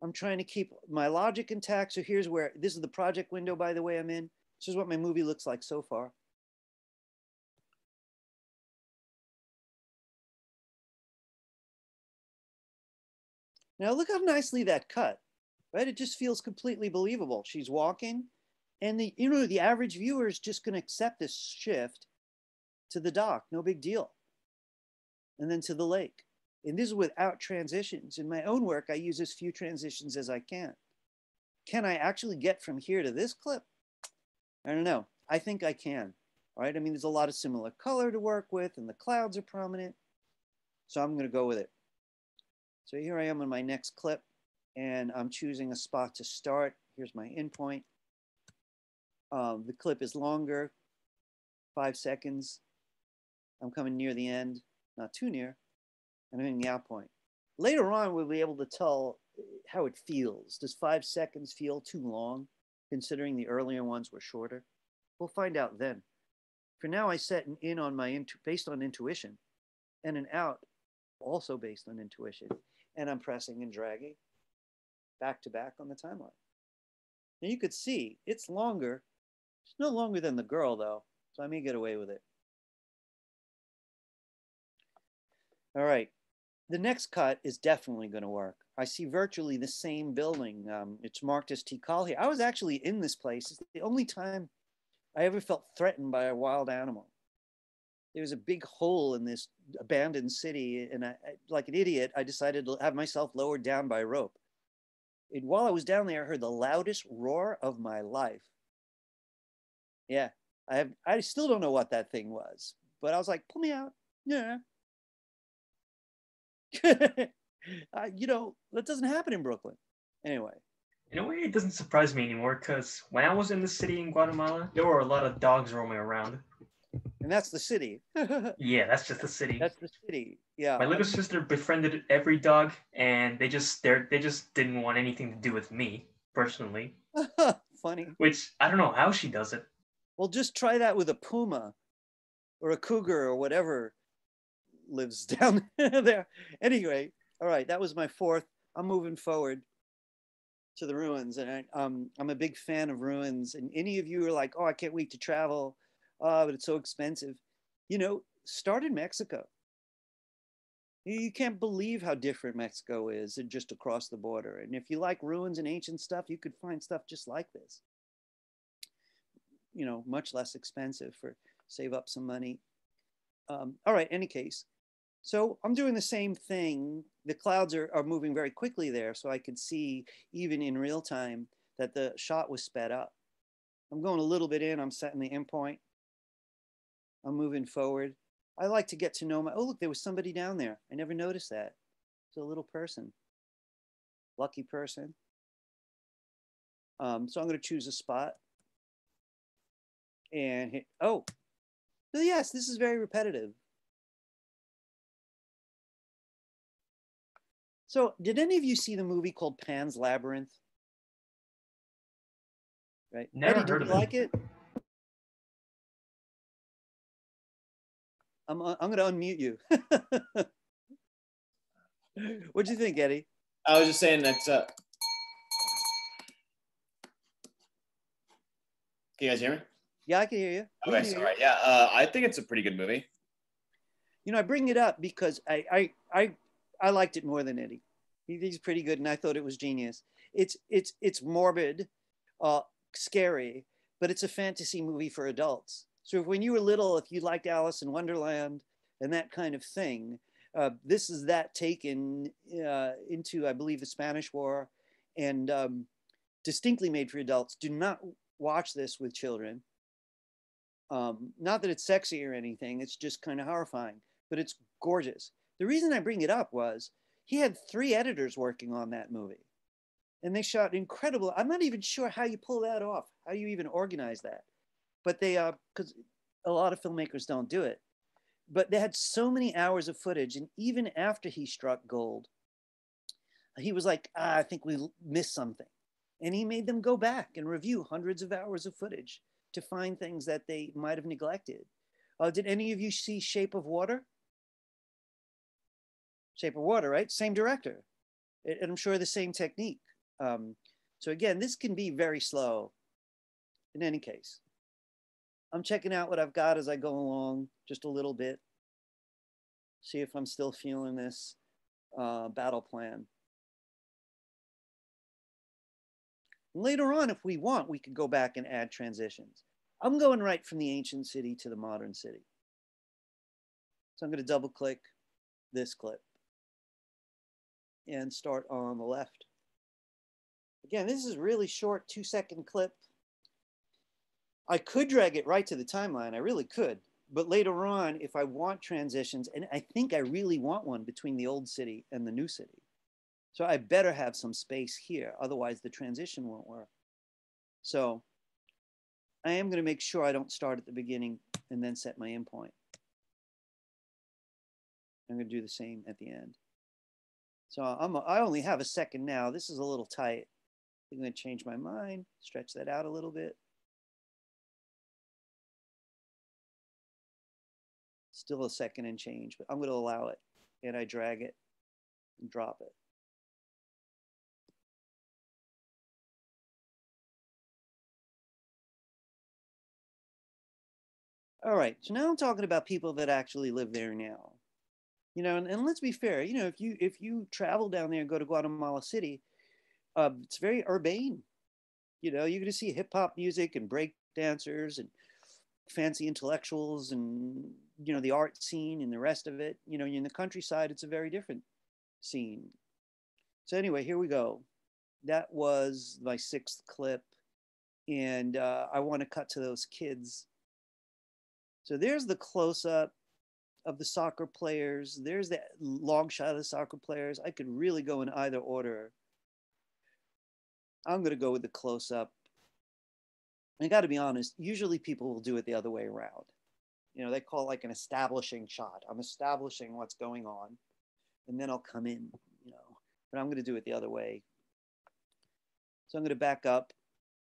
I'm trying to keep my logic intact. So here's where, this is the project window, by the way, I'm in. This is what my movie looks like so far. Now look how nicely that cut, right? It just feels completely believable. She's walking, and the average viewer is just going to accept this shift to the dock, no big deal. And then to the lake. And this is without transitions. In my own work, I use as few transitions as I can. Can I actually get from here to this clip? I don't know. I think I can. All right. I mean, there's a lot of similar color to work with, and the clouds are prominent. So I'm going to go with it. So here I am in my next clip, and I'm choosing a spot to start. Here's my endpoint. The clip is longer, 5 seconds. I'm coming near the end, not too near, and I'm in the out point. Later on, we'll be able to tell how it feels. Does 5 seconds feel too long, considering the earlier ones were shorter? We'll find out then. For now, I set an in on my based on intuition, and an out also based on intuition. And I'm pressing and dragging back to back on the timeline. And you could see it's longer. It's no longer than the girl, though, so I may get away with it. All right. The next cut is definitely going to work. I see virtually the same building. It's marked as Tikal here. I was actually in this place. It's the only time I ever felt threatened by a wild animal. There was a big hole in this abandoned city, and I, like an idiot, I decided to have myself lowered down by rope. And while I was down there, I heard the loudest roar of my life. Yeah, I still don't know what that thing was, but I was like, pull me out. Yeah. You know, that doesn't happen in Brooklyn. Anyway. In a way, it doesn't surprise me anymore, because when I was in the city in Guatemala, there were a lot of dogs roaming around. And that's the city. Yeah, that's just the city. That's the city. Yeah. My little sister befriended every dog, and they just didn't want anything to do with me personally. Funny. Which I don't know how she does it. Well, just try that with a puma or a cougar or whatever lives down there. Anyway, all right, that was my fourth. I'm moving forward to the ruins, and I'm a big fan of ruins. And any of you are like, oh, I can't wait to travel, but it's so expensive. You know, start in Mexico. You can't believe how different Mexico is and just across the border. And if you like ruins and ancient stuff, you could find stuff just like this. You know, much less expensive, for save up some money. All right, any case. So I'm doing the same thing. The clouds are moving very quickly there, so I could see even in real time that the shot was sped up. I'm going a little bit in, I'm setting the endpoint. I'm moving forward. I like to get to know oh, look, there was somebody down there. I never noticed that. It's a little person. Lucky person. So I'm going to choose a spot. and hit, oh, so yes, this is very repetitive. So did any of you see the movie called Pan's Labyrinth? Right. Never Eddie, heard did of you it. like it? I'm going to unmute you. What'd you think, Eddie? I was just saying that. Can you guys hear me? Yeah, I can hear you. We Okay, can hear sorry. you. Yeah, I think it's a pretty good movie. You know, I bring it up because I liked it more than Eddie. He's pretty good, and I thought it was genius. It's morbid, scary, but it's a fantasy movie for adults. So when you were little, if you liked Alice in Wonderland and that kind of thing, this is that taken into, I believe, the Spanish War, and distinctly made for adults. Do not watch this with children. Not that it's sexy or anything, it's just kind of horrifying, but it's gorgeous. The reason I bring it up was he had 3 editors working on that movie, and they shot incredible. I'm not even sure how you pull that off, how you even organize that. But they, because a lot of filmmakers don't do it, but they had so many hours of footage. And even after he struck gold, he was like, I think we missed something. And he made them go back and review hundreds of hours of footage to find things that they might have neglected. Did any of you see Shape of Water? Shape of Water, right? Same director. And I'm sure the same technique. So again, this can be very slow in any case. I'm checking out what I've got as I go along just a little bit. See if I'm still feeling this battle plan. Later on, if we want, we could go back and add transitions. I'm going right from the ancient city to the modern city. So I'm going to double click this clip and start on the left. Again, this is a really short 2-second clip. I could drag it right to the timeline. I really could. But later on, if I want transitions, and I think I really want one between the old city and the new city. So I better have some space here. Otherwise, the transition won't work. So I am going to make sure I don't start at the beginning and then set my endpoint. I'm going to do the same at the end. So I only have a second now. This is a little tight. I'm going to change my mind, stretch that out a little bit. Still a second and change, but I'm going to allow it. And I drag it and drop it. All right, so now I'm talking about people that actually live there now. You know, and let's be fair, you know, if you travel down there and go to Guatemala City, it's very urbane. You know, you're going to see hip hop music and break dancers and fancy intellectuals and, you know, the art scene and the rest of it. You know, in the countryside, it's a very different scene. So anyway, here we go. That was my 6th clip. And I want to cut to those kids. So there's the close-up of the soccer players. There's the long shot of the soccer players. I could really go in either order. I'm going to go with the close-up. I got to be honest, usually people will do it the other way around. You know, they call it like an establishing shot. I'm establishing what's going on, and then I'll come in, you know, but I'm going to do it the other way. So I'm going to back up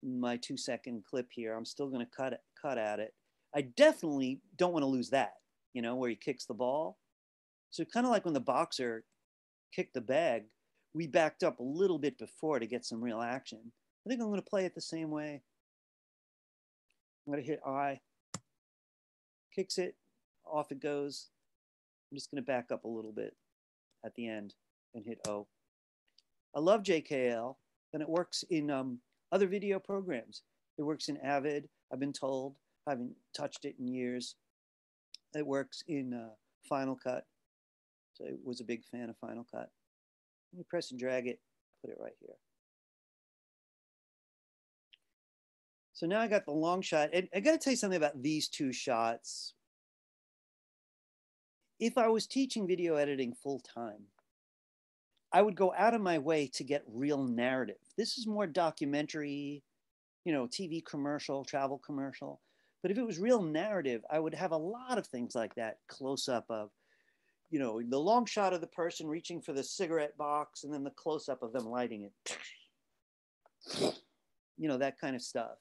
my 2-second clip here. I'm still going to cut at it. I definitely don't want to lose that, you know, where he kicks the ball. So kind of like when the boxer kicked the bag, we backed up a little bit before to get some real action. I think I'm going to play it the same way. I'm going to hit I, kicks it, off it goes. I'm just going to back up a little bit at the end and hit O. I love JKL, and it works in other video programs. It works in Avid, I've been told. I haven't touched it in years. It works in Final Cut. So I was a big fan of Final Cut. Let me press and drag it, put it right here. So now I got the long shot. And I got to tell you something about these 2 shots. If I was teaching video editing full time, I would go out of my way to get real narrative. This is more documentary, you know, TV commercial, travel commercial. But if it was real narrative, I would have a lot of things like that close up of, you know, the long shot of the person reaching for the cigarette box and then the close up of them lighting it. You know, that kind of stuff.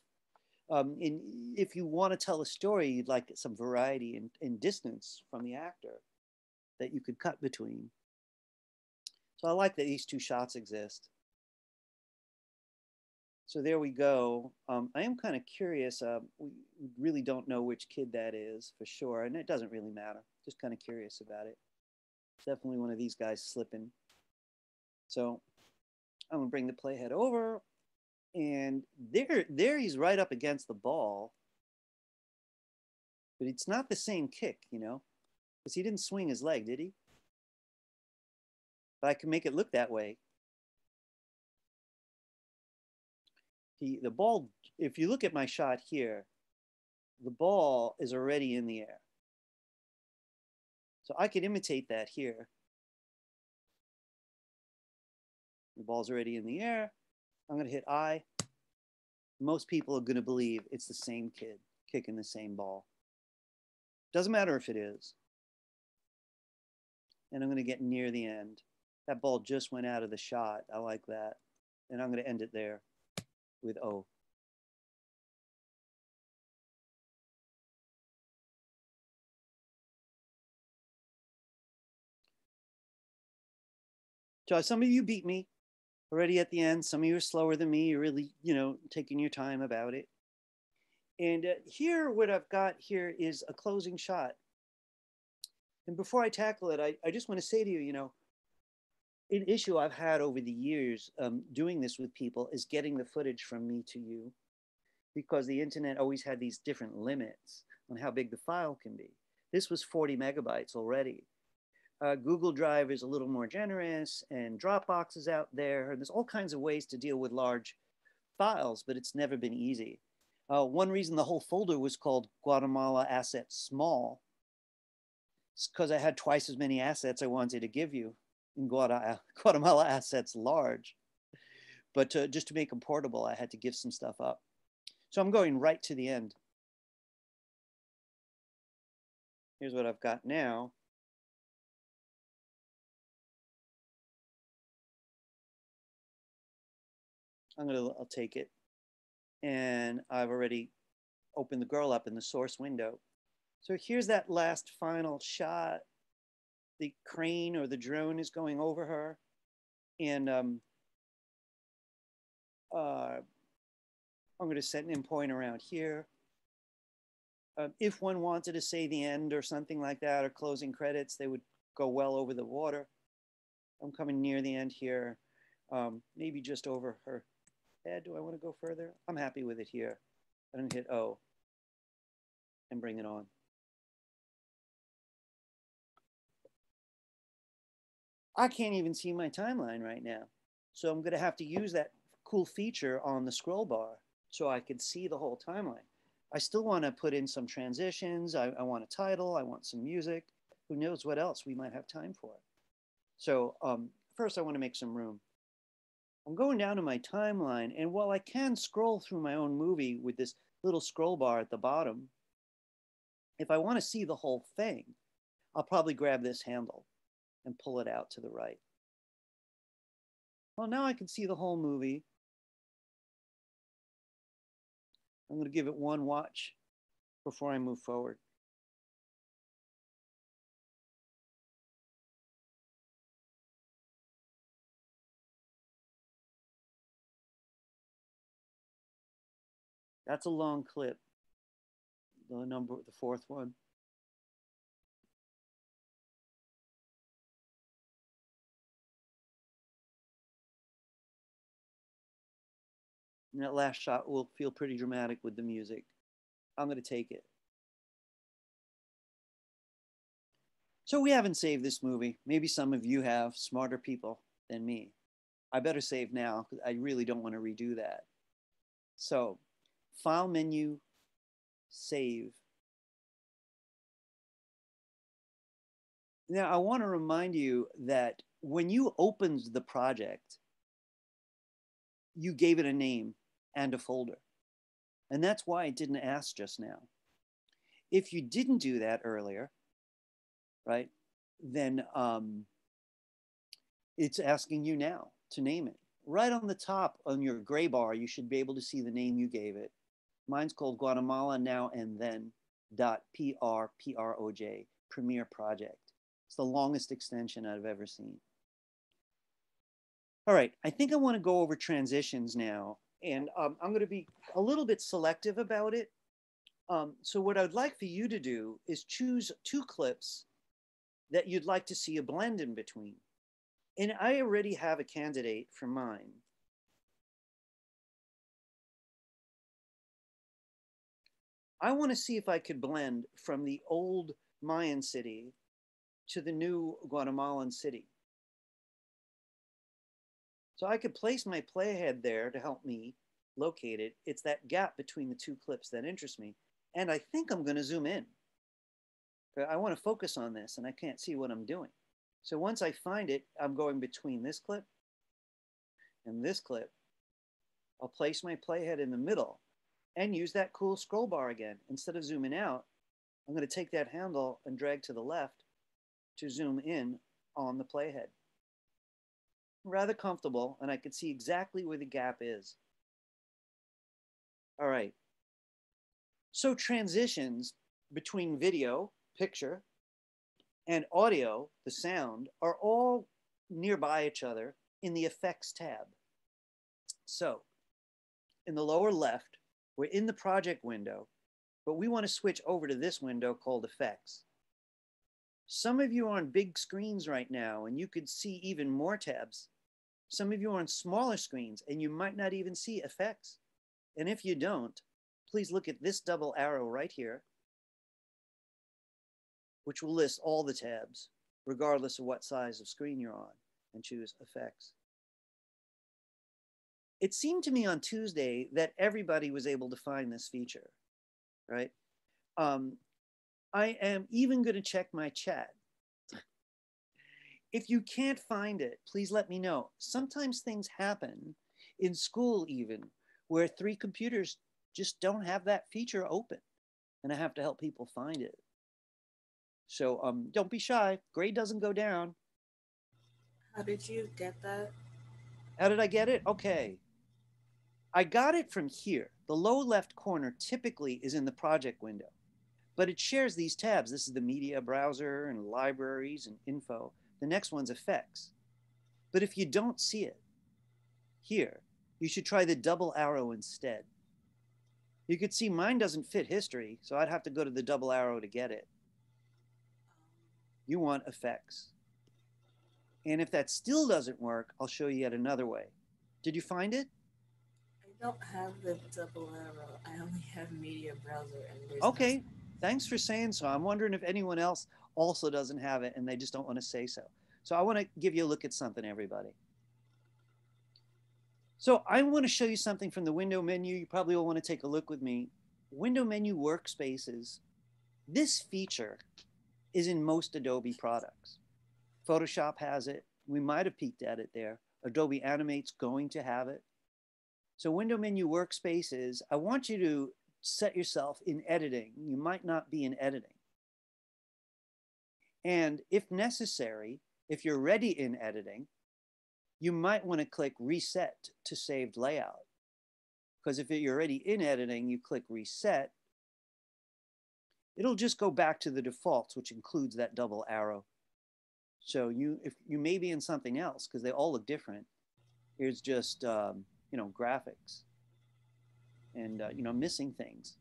If you want to tell a story, you'd like some variety and distance from the actor that you could cut between. So I like that these two shots exist. So there we go. I am kind of curious. We really don't know which kid that is for sure, and it doesn't really matter. Just kind of curious about it. Definitely one of these guys slipping. So I'm gonna bring the playhead over, and there he's right up against the ball, but it's not the same kick, you know, because he didn't swing his leg, did he? But I can make it look that way. The ball, if you look at my shot here, the ball is already in the air. So I could imitate that here. The ball's already in the air. I'm going to hit I. Most people are going to believe it's the same kid kicking the same ball. Doesn't matter if it is. And I'm going to get near the end. That ball just went out of the shot. I like that. And I'm going to end it there with O. So some of you beat me already at the end. Some of you are slower than me. You're really, you know, taking your time about it. And here, what I've got here is a closing shot. And before I tackle it, I just want to say to you, you know, an issue I've had over the years doing this with people is getting the footage from me to you, because the internet always had these different limits on how big the file can be. This was 40 megabytes already. Google Drive is a little more generous, and Dropbox is out there. And there's all kinds of ways to deal with large files, but it's never been easy. One reason the whole folder was called Guatemala Assets Small is because I had twice as many assets I wanted to give you in Guatemala Assets Large. But just to make them portable, I had to give some stuff up. So I'm going right to the end. Here's what I've got now. I'll take it. And I've already opened the girl up in the source window. So here's that last final shot. The crane or the drone is going over her. And I'm going to set an endpoint around here. If one wanted to say the end or something like that, or closing credits, they would go well over the water. I'm coming near the end here, maybe just over her head. Do I want to go further? I'm happy with it here. I'm going to hit O and bring it on. I can't even see my timeline right now. So I'm going to have to use that cool feature on the scroll bar so I can see the whole timeline. I still want to put in some transitions. I want a title. I want some music. Who knows what else we might have time for. So first I want to make some room. I'm going down to my timeline, and while I can scroll through my own movie with this little scroll bar at the bottom, if I want to see the whole thing, I'll probably grab this handle and pull it out to the right. Well, now I can see the whole movie. I'm going to give it one watch before I move forward. That's a long clip. The fourth one. And that last shot will feel pretty dramatic with the music. I'm going to take it. So we haven't saved this movie. Maybe some of you have, smarter people than me. I better save now because I really don't want to redo that. So File menu, Save. Now I want to remind you that when you opened the project, you gave it a name and a folder. And that's why it didn't ask just now. If you didn't do that earlier, right, then it's asking you now to name it. Right on the top on your gray bar, you should be able to see the name you gave it. Mine's called Guatemala Now and Then .prproj, Premiere Project. It's the longest extension I've ever seen. All right, I think I want to go over transitions now, and I'm going to be a little bit selective about it. So what I'd like for you to do is choose 2 clips that you'd like to see a blend in between. And I already have a candidate for mine. I want to see if I could blend from the old Mayan city to the new Guatemalan city. So I could place my playhead there to help me locate it. It's that gap between the 2 clips that interests me. And I think I'm going to zoom in. I want to focus on this and I can't see what I'm doing. So once I find it, I'm going between this clip and this clip. I'll place my playhead in the middle and use that cool scroll bar again. Instead of zooming out, I'm going to take that handle and drag to the left to zoom in on the playhead. Rather comfortable, and I can see exactly where the gap is. All right. So transitions between video, picture, and audio, the sound, are all nearby each other in the Effects tab. So in the lower left, we're in the project window, but we want to switch over to this window called Effects. Some of you are on big screens right now, and you could see even more tabs. Some of you are on smaller screens, and you might not even see Effects. And if you don't, please look at this double arrow right here, which will list all the tabs, regardless of what size of screen you're on, and choose Effects. It seemed to me on Tuesday that everybody was able to find this feature, right? I am even going to check my chat. If you can't find it, please let me know. Sometimes things happen in school even where 3 computers just don't have that feature open, and I have to help people find it. So don't be shy. Grade doesn't go down. How did you get that? How did I get it? Okay. I got it from here. The low left corner typically is in the project window, but it shares these tabs. This is the media browser and libraries and info. The next one's Effects. But if you don't see it here, you should try the double arrow instead. You could see mine doesn't fit history, so I'd have to go to the double arrow to get it. You want Effects. And if that still doesn't work, I'll show you yet another way. Did you find it? I don't have the double arrow. I only have media browser. And there's okay, thanks for saying so. I'm wondering if anyone else also doesn't have it and they just don't want to say so. So I want to give you a look at something, everybody. So I want to show you something from the window menu. You probably will want to take a look with me. Window menu Workspaces. This feature is in most Adobe products. Photoshop has it. We might have peeked at it there. Adobe Animate's going to have it. So window menu Workspaces, I want you to set yourself in editing. You might not be in editing. And if necessary, if you're ready in editing, you might want to click Reset to saved layout. Because if you're already in editing, you click Reset, it'll just go back to the defaults, which includes that double arrow. So if you may be in something else, because they all look different. Here's just graphics and missing things,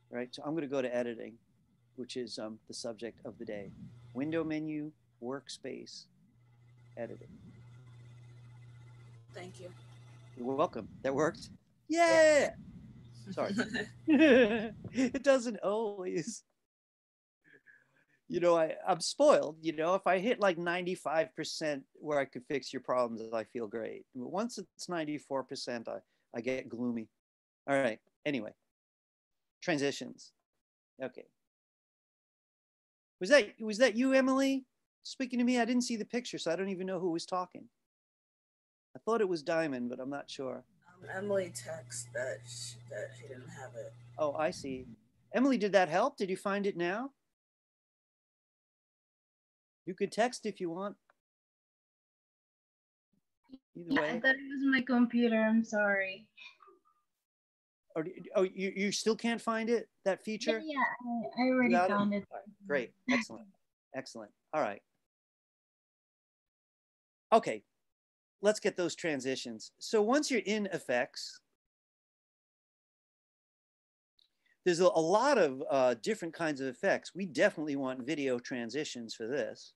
right? So I'm going to go to editing, which is the subject of the day. Window menu, workspace, editing. Thank you. You're welcome. That worked. Yeah. Sorry. It doesn't always. I'm spoiled. If I hit like 95% where I could fix your problems, I feel great. But once it's 94%, I get gloomy. All right. Anyway, transitions. Okay. Was that you, Emily, speaking to me? I didn't see the picture, so I don't even know who was talking. I thought it was Diamond, but I'm not sure. Emily texted that she didn't have it. Oh, I see. Emily, did that help? Did you find it now? You could text if you want. Either way. I thought it was my computer. I'm sorry. Or, oh, you still can't find it, that feature? Yeah, I already found it. All right, great, excellent, excellent. All right. Okay, let's get those transitions. So once you're in effects, there's a lot of different kinds of effects. We definitely want video transitions for this.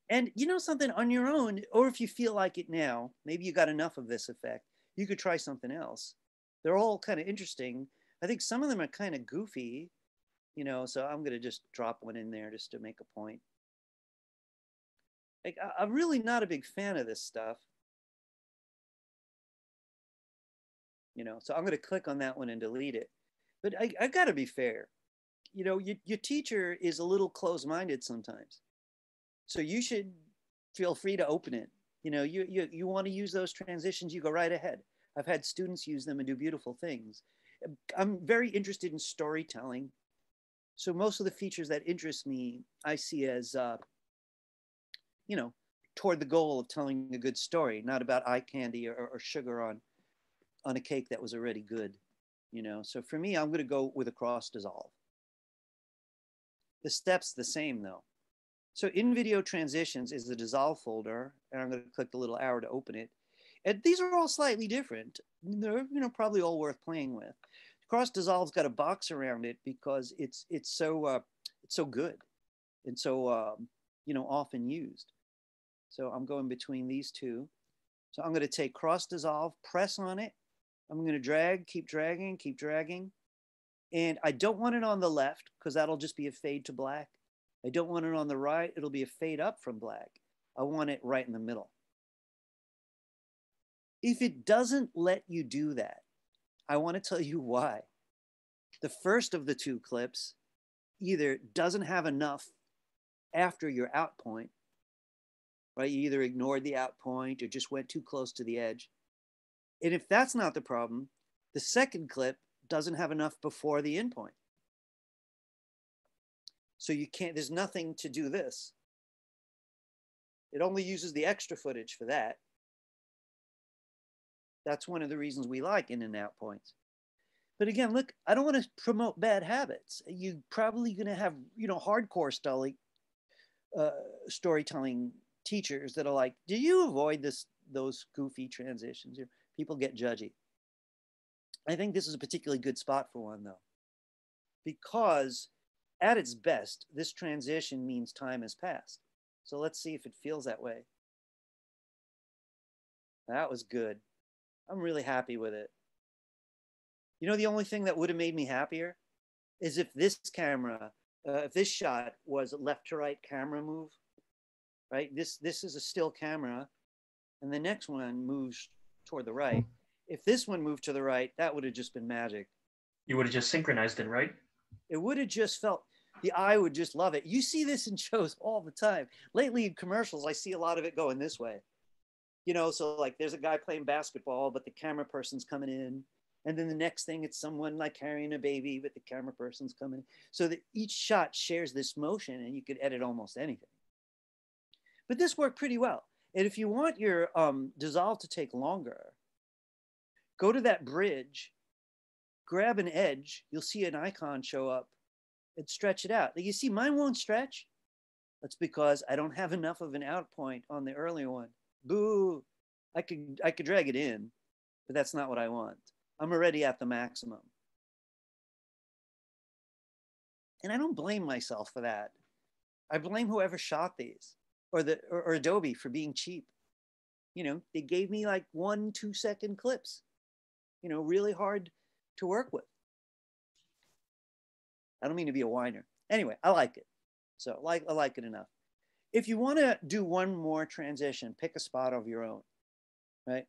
And you know something, on your own, or if you feel like it now, maybe you got enough of this effect, you could try something else. They're all kind of interesting. I think some of them are kind of goofy, you know, so I'm gonna just drop one in there just to make a point. Like, I'm really not a big fan of this stuff. You know, so I'm gonna click on that one and delete it. But I gotta be fair. You know, your teacher is a little closed-minded sometimes. So you should feel free to open it. You know, you want to use those transitions, you go right ahead. I've had students use them and do beautiful things. I'm very interested in storytelling. So most of the features that interest me, I see as, you know, toward the goal of telling a good story, not about eye candy or sugar on a cake that was already good, you know. So for me, I'm going to go with a cross dissolve. The step's the same though. So in video transitions is the dissolve folder, and I'm going to click the little arrow to open it. And these are all slightly different. They're, you know, probably all worth playing with. Cross dissolve's got a box around it because it's so good and so you know, often used. So I'm going between these two. So I'm going to take cross dissolve, press on it. I'm going to drag, keep dragging. And I don't want it on the left because that'll just be a fade to black. I don't want it on the right. It'll be a fade up from black. I want it right in the middle. If it doesn't let you do that, I want to tell you why. The first of the two clips either doesn't have enough after your out point, right? You either ignored the out point or just went too close to the edge. And if that's not the problem, the second clip doesn't have enough before the in point. So you can't, there's nothing to do this. It only uses the extra footage for that. That's one of the reasons we like in and out points. But again, look, I don't want to promote bad habits. You're probably going to have, you know, hardcore storytelling teachers that are like, do you avoid those goofy transitions? People get judgy. I think this is a particularly good spot for one though, because at its best, this transition means time has passed. So let's see if it feels that way. That was good. I'm really happy with it. You know, the only thing that would have made me happier is if this camera, if this shot was a left to right camera move, right? This is a still camera, and the next one moves toward the right. If this one moved to the right, that would have just been magic. You would have just synchronized it, right? It would have just felt, the eye would just love it. You see this in shows all the time. Lately in commercials, I see a lot of it going this way. You know, so like there's a guy playing basketball, but the camera person's coming in. And then the next thing, it's someone like carrying a baby, but the camera person's coming in. So that each shot shares this motion, and you could edit almost anything. But this worked pretty well. And if you want your dissolve to take longer, go to that bridge, grab an edge, you'll see an icon show up, and stretch it out. You see, mine won't stretch. That's because I don't have enough of an out point on the earlier one. Boo! I could drag it in, but that's not what I want. I'm already at the maximum. And I don't blame myself for that. I blame whoever shot these, or Adobe for being cheap. You know, they gave me like 1-2 second clips, you know, really hard to work with. I don't mean to be a whiner. Anyway, I like it. So I like it enough. If you want to do one more transition, pick a spot of your own, right?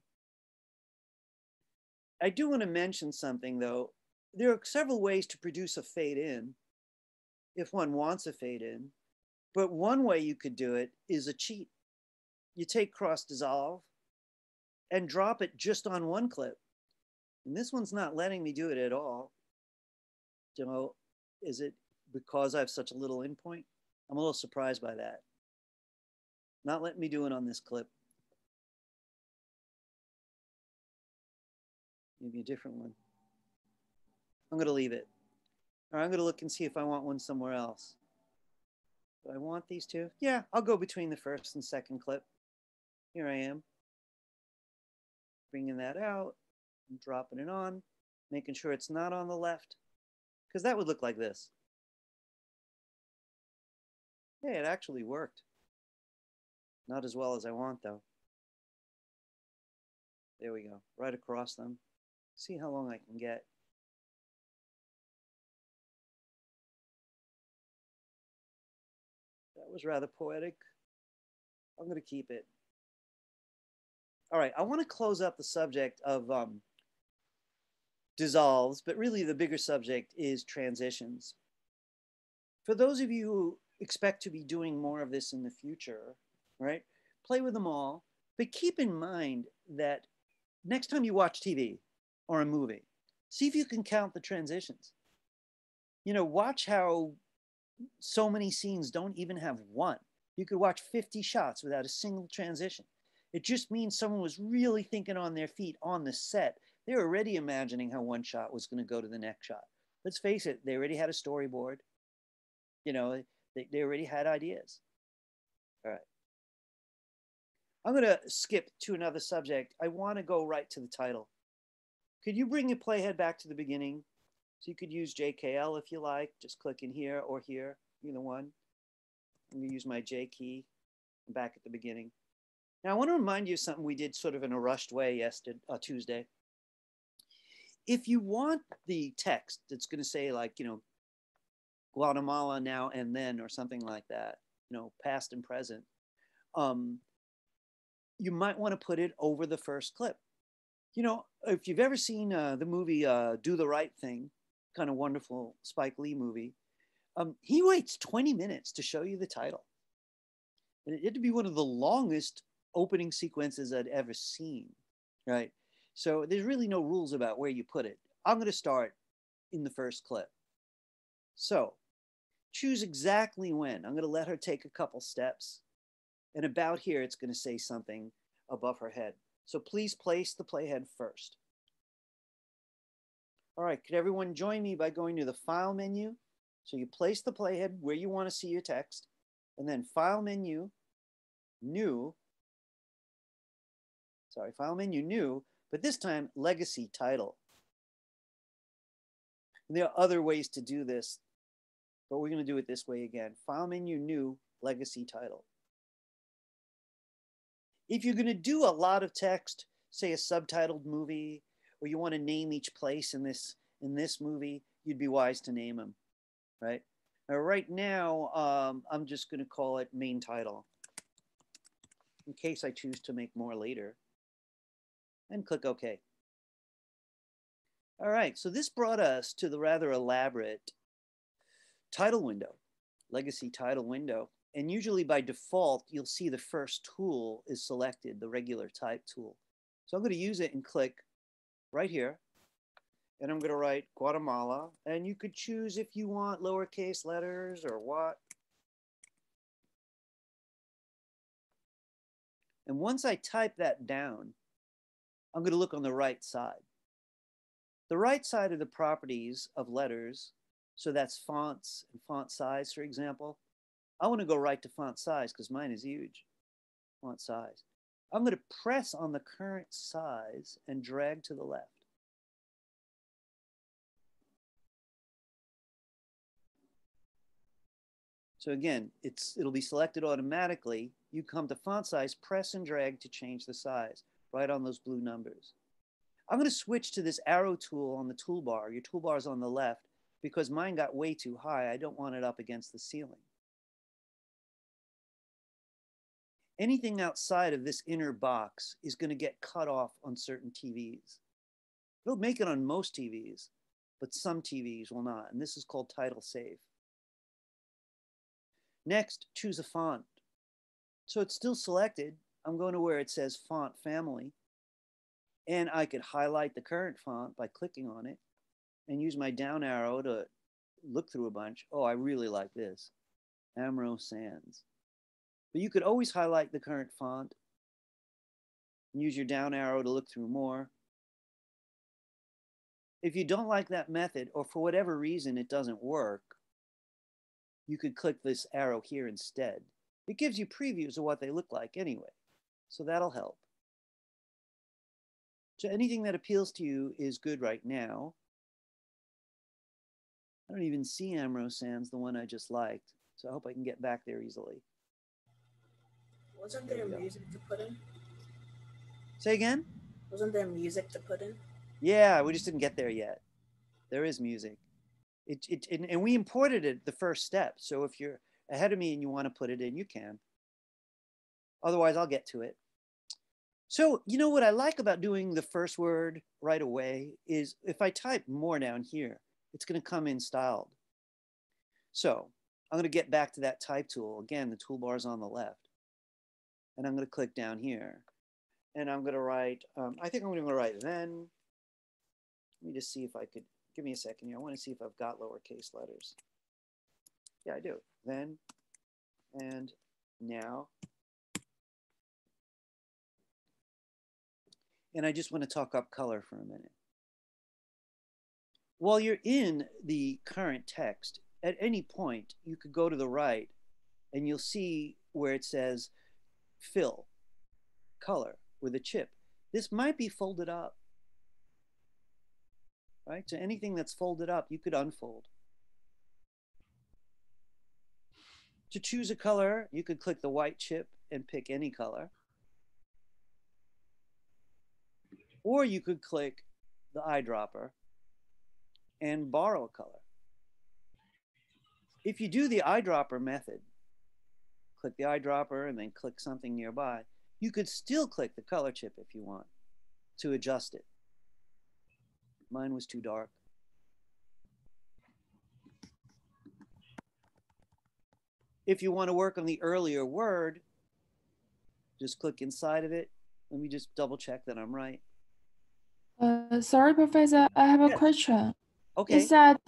I do want to mention something though. There are several ways to produce a fade in if one wants a fade in, but one way you could do it is a cheat. You take cross dissolve and drop it just on one clip. And this one's not letting me do it at all. You know, is it because I have such a little endpoint? I'm a little surprised by that. Not letting me do it on this clip. Maybe a different one. I'm going to leave it. Or I'm going to look and see if I want one somewhere else. Do I want these two? Yeah, I'll go between the first and second clip. Here I am. Bringing that out, and dropping it on, making sure it's not on the left, because that would look like this. Hey, it actually worked. Not as well as I want, though. There we go, right across them. See how long I can get. That was rather poetic. I'm going to keep it. All right, I want to close up the subject of dissolves, but really the bigger subject is transitions. For those of you who expect to be doing more of this in the future, right, play with them all, but keep in mind that next time you watch TV or a movie, see if you can count the transitions. You know, watch how so many scenes don't even have one. You could watch 50 shots without a single transition. It just means someone was really thinking on their feet on the set. They're already imagining how one shot was going to go to the next shot. Let's face it, they already had a storyboard. You know, they already had ideas. All right. I'm going to skip to another subject. I want to go right to the title. Could you bring your playhead back to the beginning? So you could use JKL if you like. Just click in here or here, either one. I'm going to use my J key. I'm back at the beginning. Now, I want to remind you of something we did sort of in a rushed way Tuesday. If you want the text that's going to say, like, you know, Guatemala now and then, or something like that, you know, past and present, you might want to put it over the first clip. You know, if you've ever seen the movie Do the Right Thing, kind of wonderful Spike Lee movie, he waits 20 minutes to show you the title. And it had to be one of the longest opening sequences I'd ever seen, right? So there's really no rules about where you put it. I'm going to start in the first clip. So choose exactly when. I'm going to let her take a couple steps. And about here, it's going to say something above her head. So please place the playhead first. All right, could everyone join me by going to the File menu? So you place the playhead where you want to see your text, and then File menu, New. Sorry, File menu, New, but this time Legacy Title. And there are other ways to do this, but we're going to do it this way again. File menu, New, Legacy Title. If you're going to do a lot of text, say a subtitled movie, or you want to name each place in this movie, you'd be wise to name them, right? Now, right now, I'm just going to call it main title, in case I choose to make more later, and click OK. All right, so this brought us to the rather elaborate title window, legacy title window. And usually by default, you'll see the first tool is selected, the regular type tool. So I'm going to use it and click right here. And I'm going to write Guatemala. And you could choose if you want lowercase letters or what. And once I type that down, I'm going to look on the right side. The right side are the properties of letters. So that's fonts and font size, for example. I want to go right to font size because mine is huge. Font size. I'm going to press on the current size and drag to the left. So again, it'll be selected automatically. You come to font size, press and drag to change the size, right on those blue numbers. I'm going to switch to this arrow tool on the toolbar. Your toolbar is on the left because mine got way too high. I don't want it up against the ceiling. Anything outside of this inner box is going to get cut off on certain TVs. It'll make it on most TVs, but some TVs will not. And this is called title save. Next, choose a font. So it's still selected. I'm going to where it says font family. And I could highlight the current font by clicking on it and use my down arrow to look through a bunch. Oh, I really like this. Amro Sans. But you could always highlight the current font. Use your down arrow to look through more. If you don't like that method, or for whatever reason it doesn't work, you could click this arrow here instead. It gives you previews of what they look like anyway, so that'll help. So anything that appeals to you is good right now. I don't even see Amro Sans, the one I just liked, so I hope I can get back there easily. Wasn't there music to put in? Say again? Wasn't there music to put in? Yeah, we just didn't get there yet. There is music. And we imported it the first step. So if you're ahead of me and you want to put it in, you can. Otherwise, I'll get to it. So, you know what I like about doing the first word right away is if I type more down here, it's going to come in styled. So I'm going to get back to that type tool. Again, the toolbar is on the left. And I'm going to click down here. And I'm going to write, I think I'm going to write then. Let me just see if I could, give me a second here. I want to see if I've got lowercase letters. Yeah, I do. Then and now. And I just want to talk up color for a minute. While you're in the current text, at any point, you could go to the right and you'll see where it says fill, color with a chip. This might be folded up, right? So anything that's folded up, you could unfold. To choose a color, you could click the white chip and pick any color. Or you could click the eyedropper and borrow a color. If you do the eyedropper method, click the eyedropper and then click something nearby, you could still click the color chip if you want to adjust it. Mine was too dark. If you want to work on the earlier word, just click inside of it. Let me just double check that I'm right. Sorry, Professor, I have a Yes. question. Okay. Is that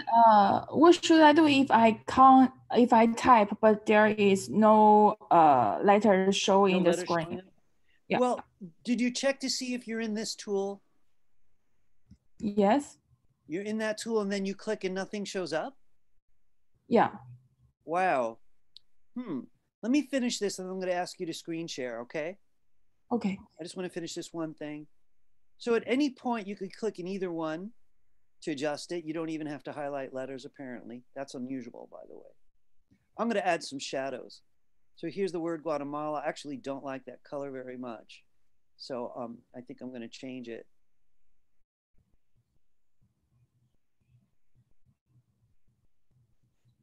what should I do if I type but there is no letter showing No in the letter screen? showing up? Yeah. Well, did you check to see if you're in this tool? Yes. You're in that tool and then you click and nothing shows up? Yeah. Wow. Let me finish this and I'm going to ask you to screen share, okay? Okay. I just want to finish this one thing. So at any point you could click in either one to adjust it. You don't even have to highlight letters apparently. That's unusual, by the way. I'm going to add some shadows. So here's the word Guatemala. I actually don't like that color very much. So I think I'm going to change it.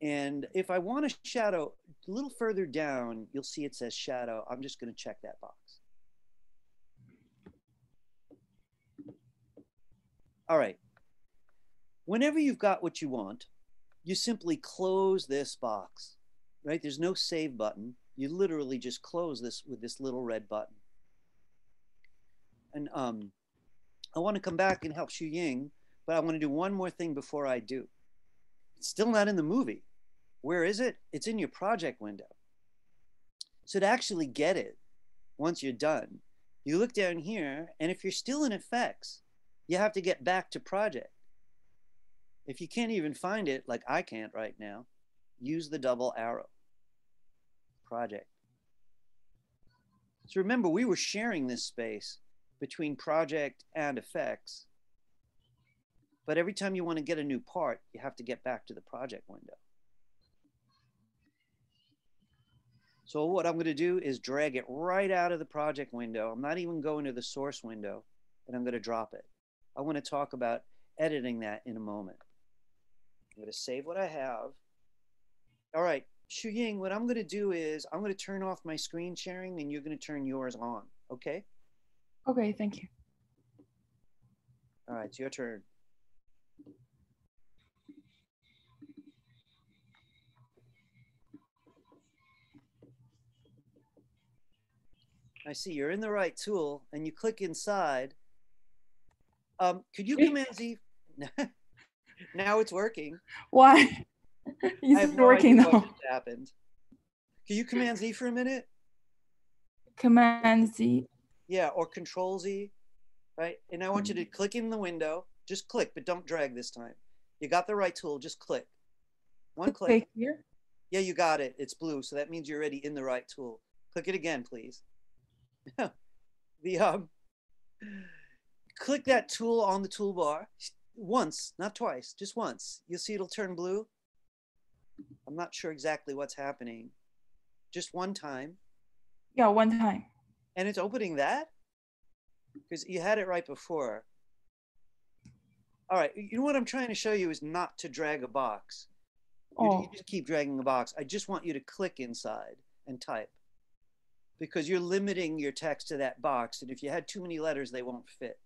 And if I want a shadow, a little further down, you'll see it says shadow. I'm just going to check that box. All right. Whenever you've got what you want, you simply close this box, right? There's no save button. You literally just close this with this little red button. And I want to come back and help Xu Ying, but I want to do one more thing before I do. It's still not in the movie. Where is it? It's in your project window. So to actually get it, once you're done, you look down here, and if you're still in effects, you have to get back to project. If you can't even find it, like I can't right now, use the double arrow. Project. So remember, we were sharing this space between project and effects. But every time you want to get a new part, you have to get back to the project window. So what I'm going to do is drag it right out of the project window. I'm not even going to the source window, and I'm going to drop it. I want to talk about editing that in a moment. I'm going to save what I have. All right, Xu Ying, what I'm going to do is I'm going to turn off my screen sharing and you're going to turn yours on, okay? Okay, thank you. All right, it's your turn. I see you're in the right tool and you click inside. Could you Command Z? Now it's working. Why? I It's have no working idea what now. just happened. Can you Command Z for a minute? Command Z. Yeah, or Control Z, right? And I want you to click in the window. Just click, but don't drag this time. You got the right tool, just click. One click. Click here. Yeah, you got it. It's blue, so that means you're already in the right tool. Click it again, please. Click that tool on the toolbar once, not twice, just once. You'll see it'll turn blue. I'm not sure exactly what's happening. Just one time. Yeah, one time. And it's opening that? Because you had it right before. All right, you know what I'm trying to show you is not to drag a box. You just keep dragging a box. I just want you to click inside and type. Because you're limiting your text to that box. And if you had too many letters, they won't fit.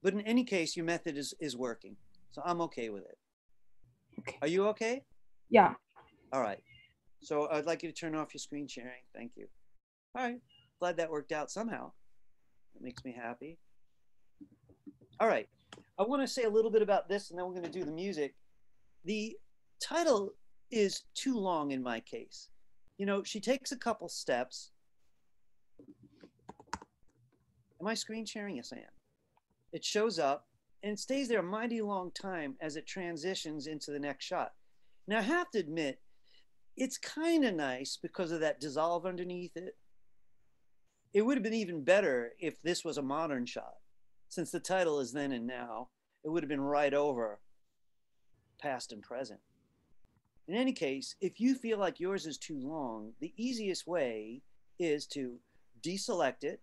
But in any case, your method is working. So I'm okay with it. Okay. Are you okay? Yeah. All right. So I'd like you to turn off your screen sharing. Thank you. All right. Glad that worked out somehow. That makes me happy. All right. I want to say a little bit about this, and then we're going to do the music. The title is too long in my case. You know, she takes a couple steps. Am I screen sharing? Yes, I am. It shows up and it stays there a mighty long time as it transitions into the next shot. Now, I have to admit, it's kind of nice because of that dissolve underneath it. It would have been even better if this was a modern shot. Since the title is then and now, it would have been right over past and present. In any case, if you feel like yours is too long, the easiest way is to deselect it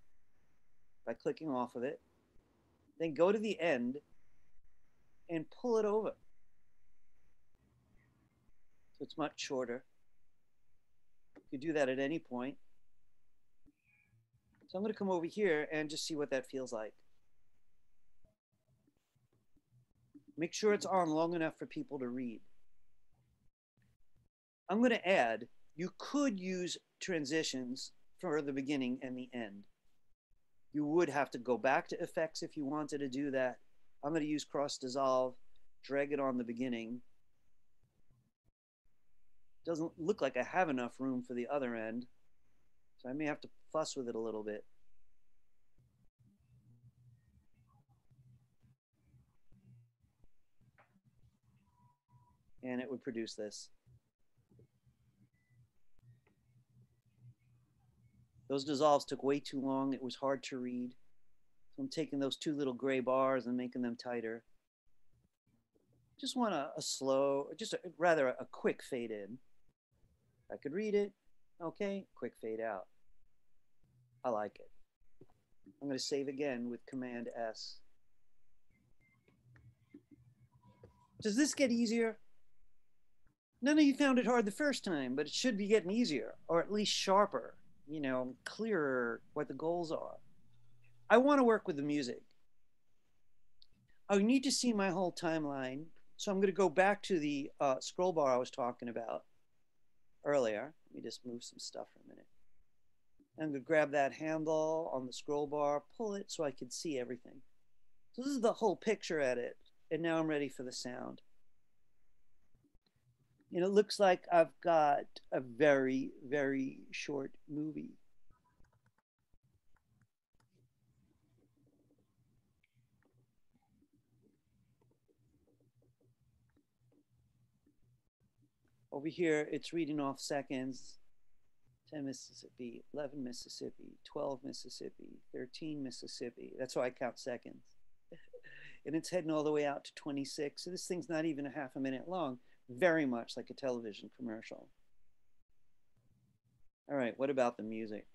by clicking off of it, then go to the end and pull it over. So it's much shorter. You can do that at any point. So I'm going to come over here and just see what that feels like. Make sure it's on long enough for people to read. I'm going to add, you could use transitions for the beginning and the end. You would have to go back to effects if you wanted to do that. I'm going to use cross dissolve, drag it on the beginning. Doesn't look like I have enough room for the other end, so I may have to fuss with it a little bit. And it would produce this. Those dissolves took way too long. It was hard to read. So I'm taking those two little gray bars and making them tighter. Just want a slow, rather a quick fade in. I could read it. Okay, quick fade out. I like it. I'm going to save again with Command S. Does this get easier? None of you found it hard the first time, but it should be getting easier, or at least sharper, you know, clearer what the goals are. I want to work with the music. I need to see my whole timeline, so I'm going to go back to the scroll bar I was talking about earlier. Let me just move some stuff for a minute. I'm going to grab that handle on the scroll bar, pull it so I can see everything. So this is the whole picture edit, and now I'm ready for the sound. And it looks like I've got a very, very short movie. Over here, it's reading off seconds. 10 Mississippi, 11 Mississippi, 12 Mississippi, 13 Mississippi. That's how I count seconds. And it's heading all the way out to 26. So this thing's not even a half a minute long. Very much like a television commercial. All right, what about the music?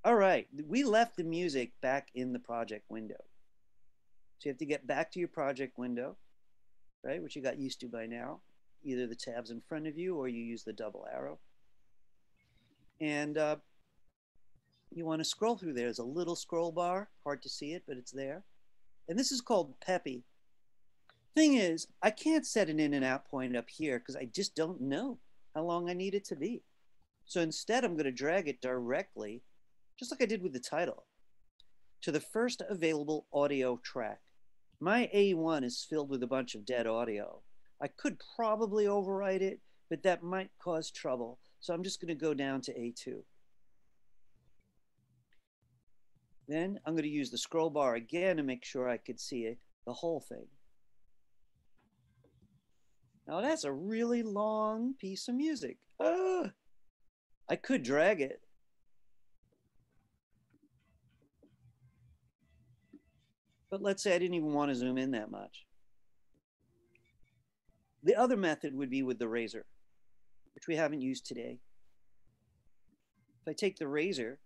All right, we left the music back in the project window. So you have to get back to your project window, right, which you got used to by now. Either the tabs in front of you or you use the double arrow. And you want to scroll through there. There's a little scroll bar, hard to see it, but it's there. And this is called Peppy. Thing is, I can't set an in and out point up here because I just don't know how long I need it to be. So instead, I'm going to drag it directly, just like I did with the title, to the first available audio track. My A1 is filled with a bunch of dead audio. I could probably overwrite it, but that might cause trouble. So I'm just going to go down to A2. Then I'm going to use the scroll bar again to make sure I could see it, the whole thing. Now that's a really long piece of music. I could drag it. But let's say I didn't even want to zoom in that much. The other method would be with the razor, which we haven't used today. If I take the razor,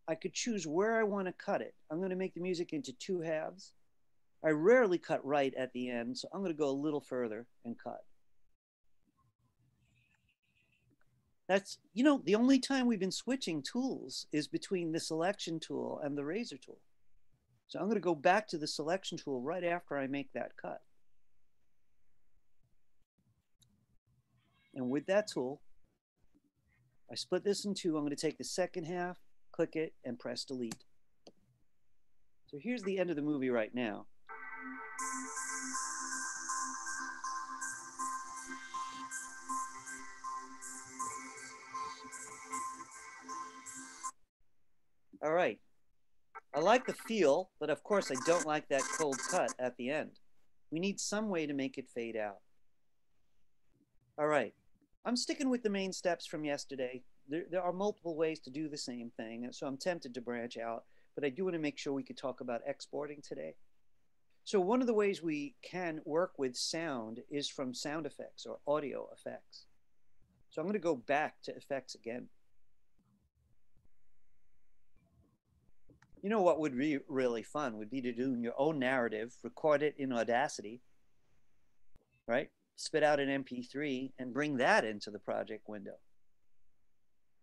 I could choose where I want to cut it. I'm going to make the music into 2 halves. I rarely cut right at the end, so I'm going to go a little further and cut. That's, you know, the only time we've been switching tools is between the selection tool and the razor tool. So I'm going to go back to the selection tool right after I make that cut. And with that tool, I split this in 2. I'm going to take the second half, click it, and press delete. So here's the end of the movie right now. All right. I like the feel, but of course I don't like that cold cut at the end. We need some way to make it fade out. All right. I'm sticking with the main steps from yesterday. There are multiple ways to do the same thing, and so I'm tempted to branch out, but I do want to make sure we could talk about exporting today. So one of the ways we can work with sound is from sound effects or audio effects. So I'm going to go back to effects again. You know what would be really fun would be to do your own narrative, record it in Audacity, right? Spit out an MP3 and bring that into the project window.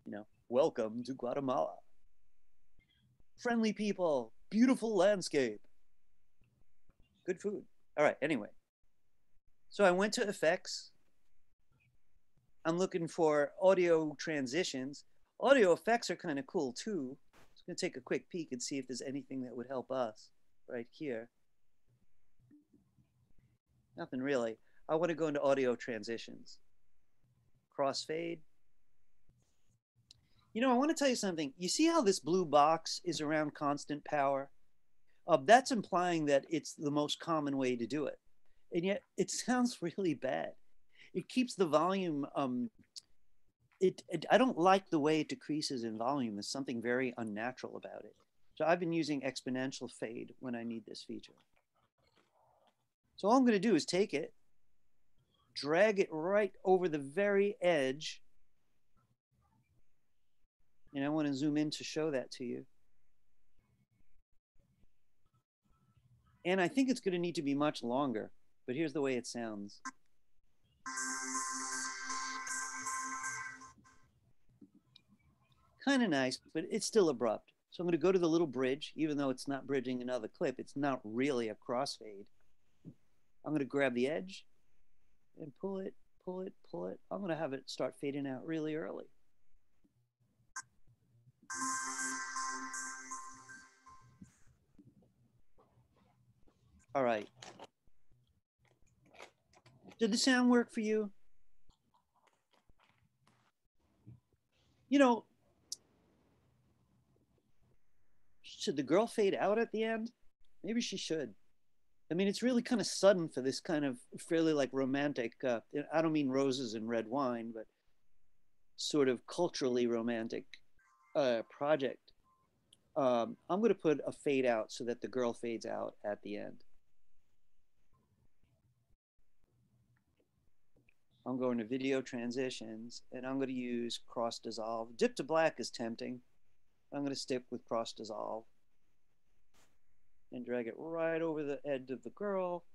You know, welcome to Guatemala. Friendly people, beautiful landscape, good food. All right, anyway. So I went to effects. I'm looking for audio transitions. Audio effects are kind of cool too. I'm going to take a quick peek and see if there's anything that would help us right here. Nothing really. I want to go into audio transitions. Crossfade. You know, I want to tell you something. You see how this blue box is around constant power? That's implying that it's the most common way to do it. And yet it sounds really bad. It keeps the volume, I don't like the way it decreases in volume. There's something very unnatural about it. So I've been using Exponential Fade when I need this feature. So all I'm going to do is take it, drag it right over the very edge. And I want to zoom in to show that to you. And I think it's going to need to be much longer, but here's the way it sounds. Kind of nice, but it's still abrupt. So I'm going to go to the little bridge, even though it's not bridging another clip. It's not really a crossfade. I'm going to grab the edge and pull it, pull it, pull it. I'm going to have it start fading out really early. All right. Did the sound work for you? You know, should the girl fade out at the end? Maybe she should. I mean, it's really kind of sudden for this kind of fairly like romantic, I don't mean roses and red wine, but sort of culturally romantic project. I'm going to put a fade out so that the girl fades out at the end. I'm going to video transitions, and I'm going to use cross dissolve. Dip to black is tempting. I'm going to stick with cross dissolve and drag it right over the edge of the girl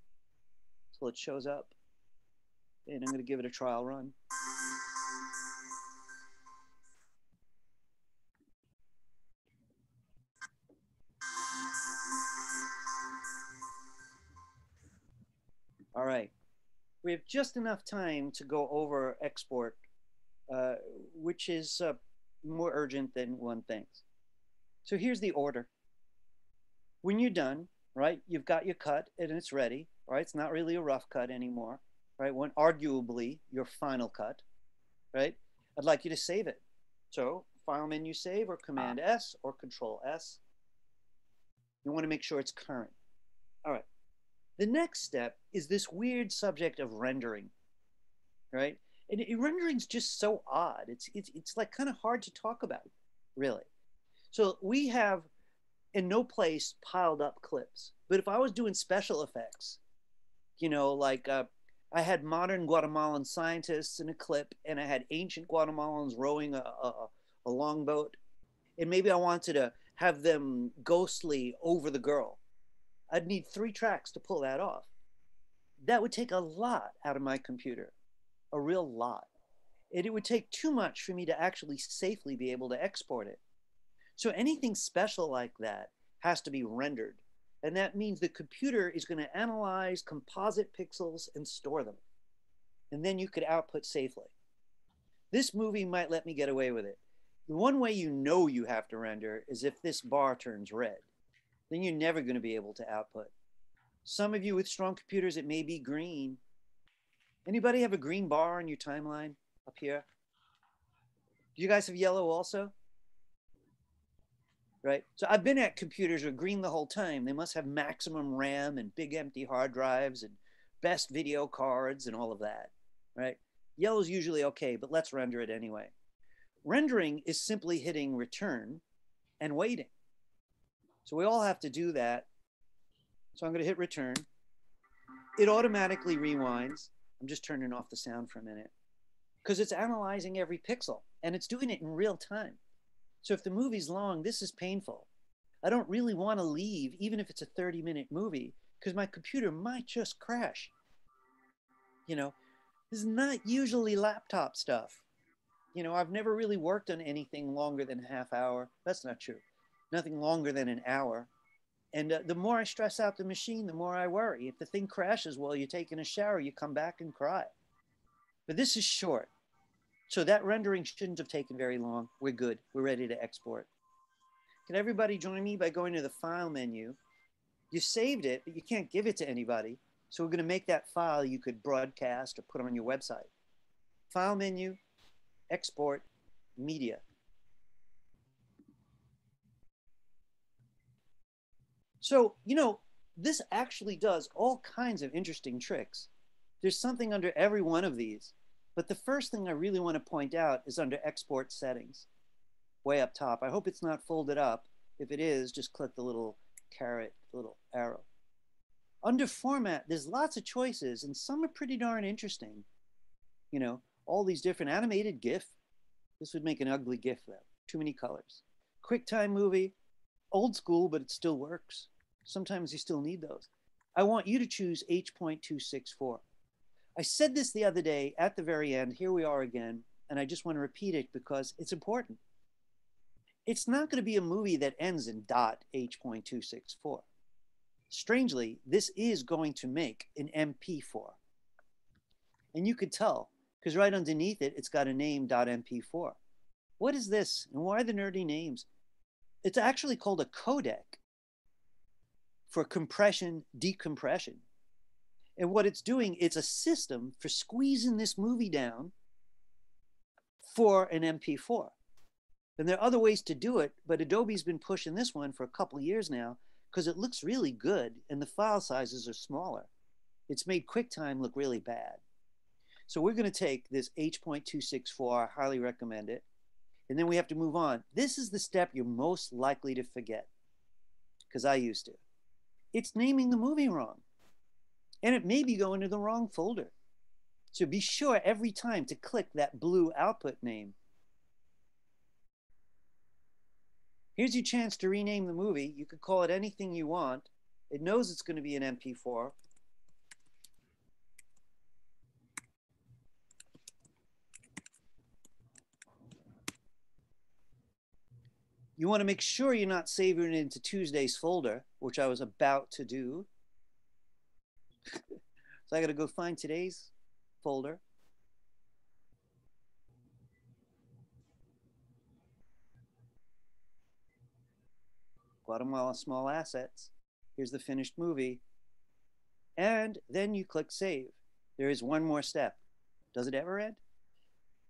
till it shows up. And I'm going to give it a trial run. All right. We have just enough time to go over export, which is more urgent than one thinks. So here's the order. When you're done, right, you've got your cut and it's ready, right? It's not really a rough cut anymore. right? One arguably your final cut, right? I'd like you to save it. So File menu save or Command S or Control S. You want to make sure it's current. All right. The next step is this weird subject of rendering, right? And rendering's just so odd. It's like kind of hard to talk about, really. So we have in no place piled up clips. But if I was doing special effects, you know, like I had modern Guatemalan scientists in a clip, and I had ancient Guatemalans rowing a longboat, and maybe I wanted to have them ghostly over the girl, I'd need 3 tracks to pull that off. That would take a lot out of my computer, a real lot. And it would take too much for me to actually safely be able to export it. So anything special like that has to be rendered. And that means the computer is going to analyze composite pixels and store them. And then you could output safely. This movie might let me get away with it. The one way you know you have to render is if this bar turns red. Then you're never going to be able to output. Some of you with strong computers, it may be green. Anybody have a green bar on your timeline up here? Do you guys have yellow also? Right? So I've been at computers with green the whole time. They must have maximum RAM and big empty hard drives and best video cards and all of that, right? Yellow's usually okay, but let's render it anyway. Rendering is simply hitting return and waiting. So we all have to do that. So I'm going to hit return. It automatically rewinds. I'm just turning off the sound for a minute because it's analyzing every pixel and it's doing it in real time. So if the movie's long, this is painful. I don't really want to leave, even if it's a 30-minute movie, because my computer might just crash. You know, this is not usually laptop stuff. You know, I've never really worked on anything longer than a half hour. That's not true. Nothing longer than an hour. And the more I stress out the machine, the more I worry. If the thing crashes while you're taking a shower, you come back and cry. But this is short. So that rendering shouldn't have taken very long. We're good. We're ready to export. Can everybody join me by going to the File menu? You saved it, but you can't give it to anybody. So we're going to make that file you could broadcast or put on your website. File menu, Export, Media. So, you know, this actually does all kinds of interesting tricks. There's something under every one of these. But the first thing I really want to point out is under Export Settings, way up top. I hope it's not folded up. If it is, just click the little caret, little arrow. Under Format, there's lots of choices, and some are pretty darn interesting. You know, all these different animated GIF. This would make an ugly GIF, though. Too many colors. QuickTime Movie, old school, but it still works. Sometimes you still need those. I want you to choose H.264. I said this the other day at the very end. Here we are again, and I just want to repeat it because it's important. It's not going to be a movie that ends in .H.264. Strangely, this is going to make an MP4. And you could tell, because right underneath it, it's got a name .mp4. What is this, and why the nerdy names? It's actually called a codec for compression, decompression. And what it's doing, it's a system for squeezing this movie down for an MP4. And there are other ways to do it, but Adobe's been pushing this one for a couple of years now because it looks really good and the file sizes are smaller. It's made QuickTime look really bad. So we're going to take this H.264, I highly recommend it, and then we have to move on. This is the step you're most likely to forget, because I used to. It's naming the movie wrong. And it may be going to the wrong folder. So be sure every time to click that blue output name. Here's your chance to rename the movie. You could call it anything you want. It knows it's going to be an MP4. You want to make sure you're not saving it into Tuesday's folder, which I was about to do. So I got to go find today's folder. Guatemala Small Assets. Here's the finished movie. And then you click Save. There is one more step. Does it ever end?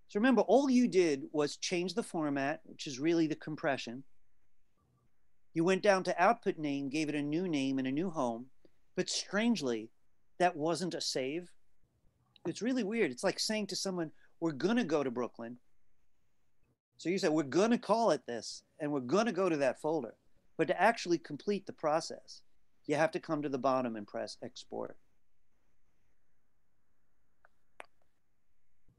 So remember, all you did was change the format, which is really the compression. You went down to output name, gave it a new name and a new home, but strangely, that wasn't a save. It's really weird. It's like saying to someone, we're gonna go to Brooklyn. So you said, we're gonna call it this, and we're gonna go to that folder. But to actually complete the process, you have to come to the bottom and press export.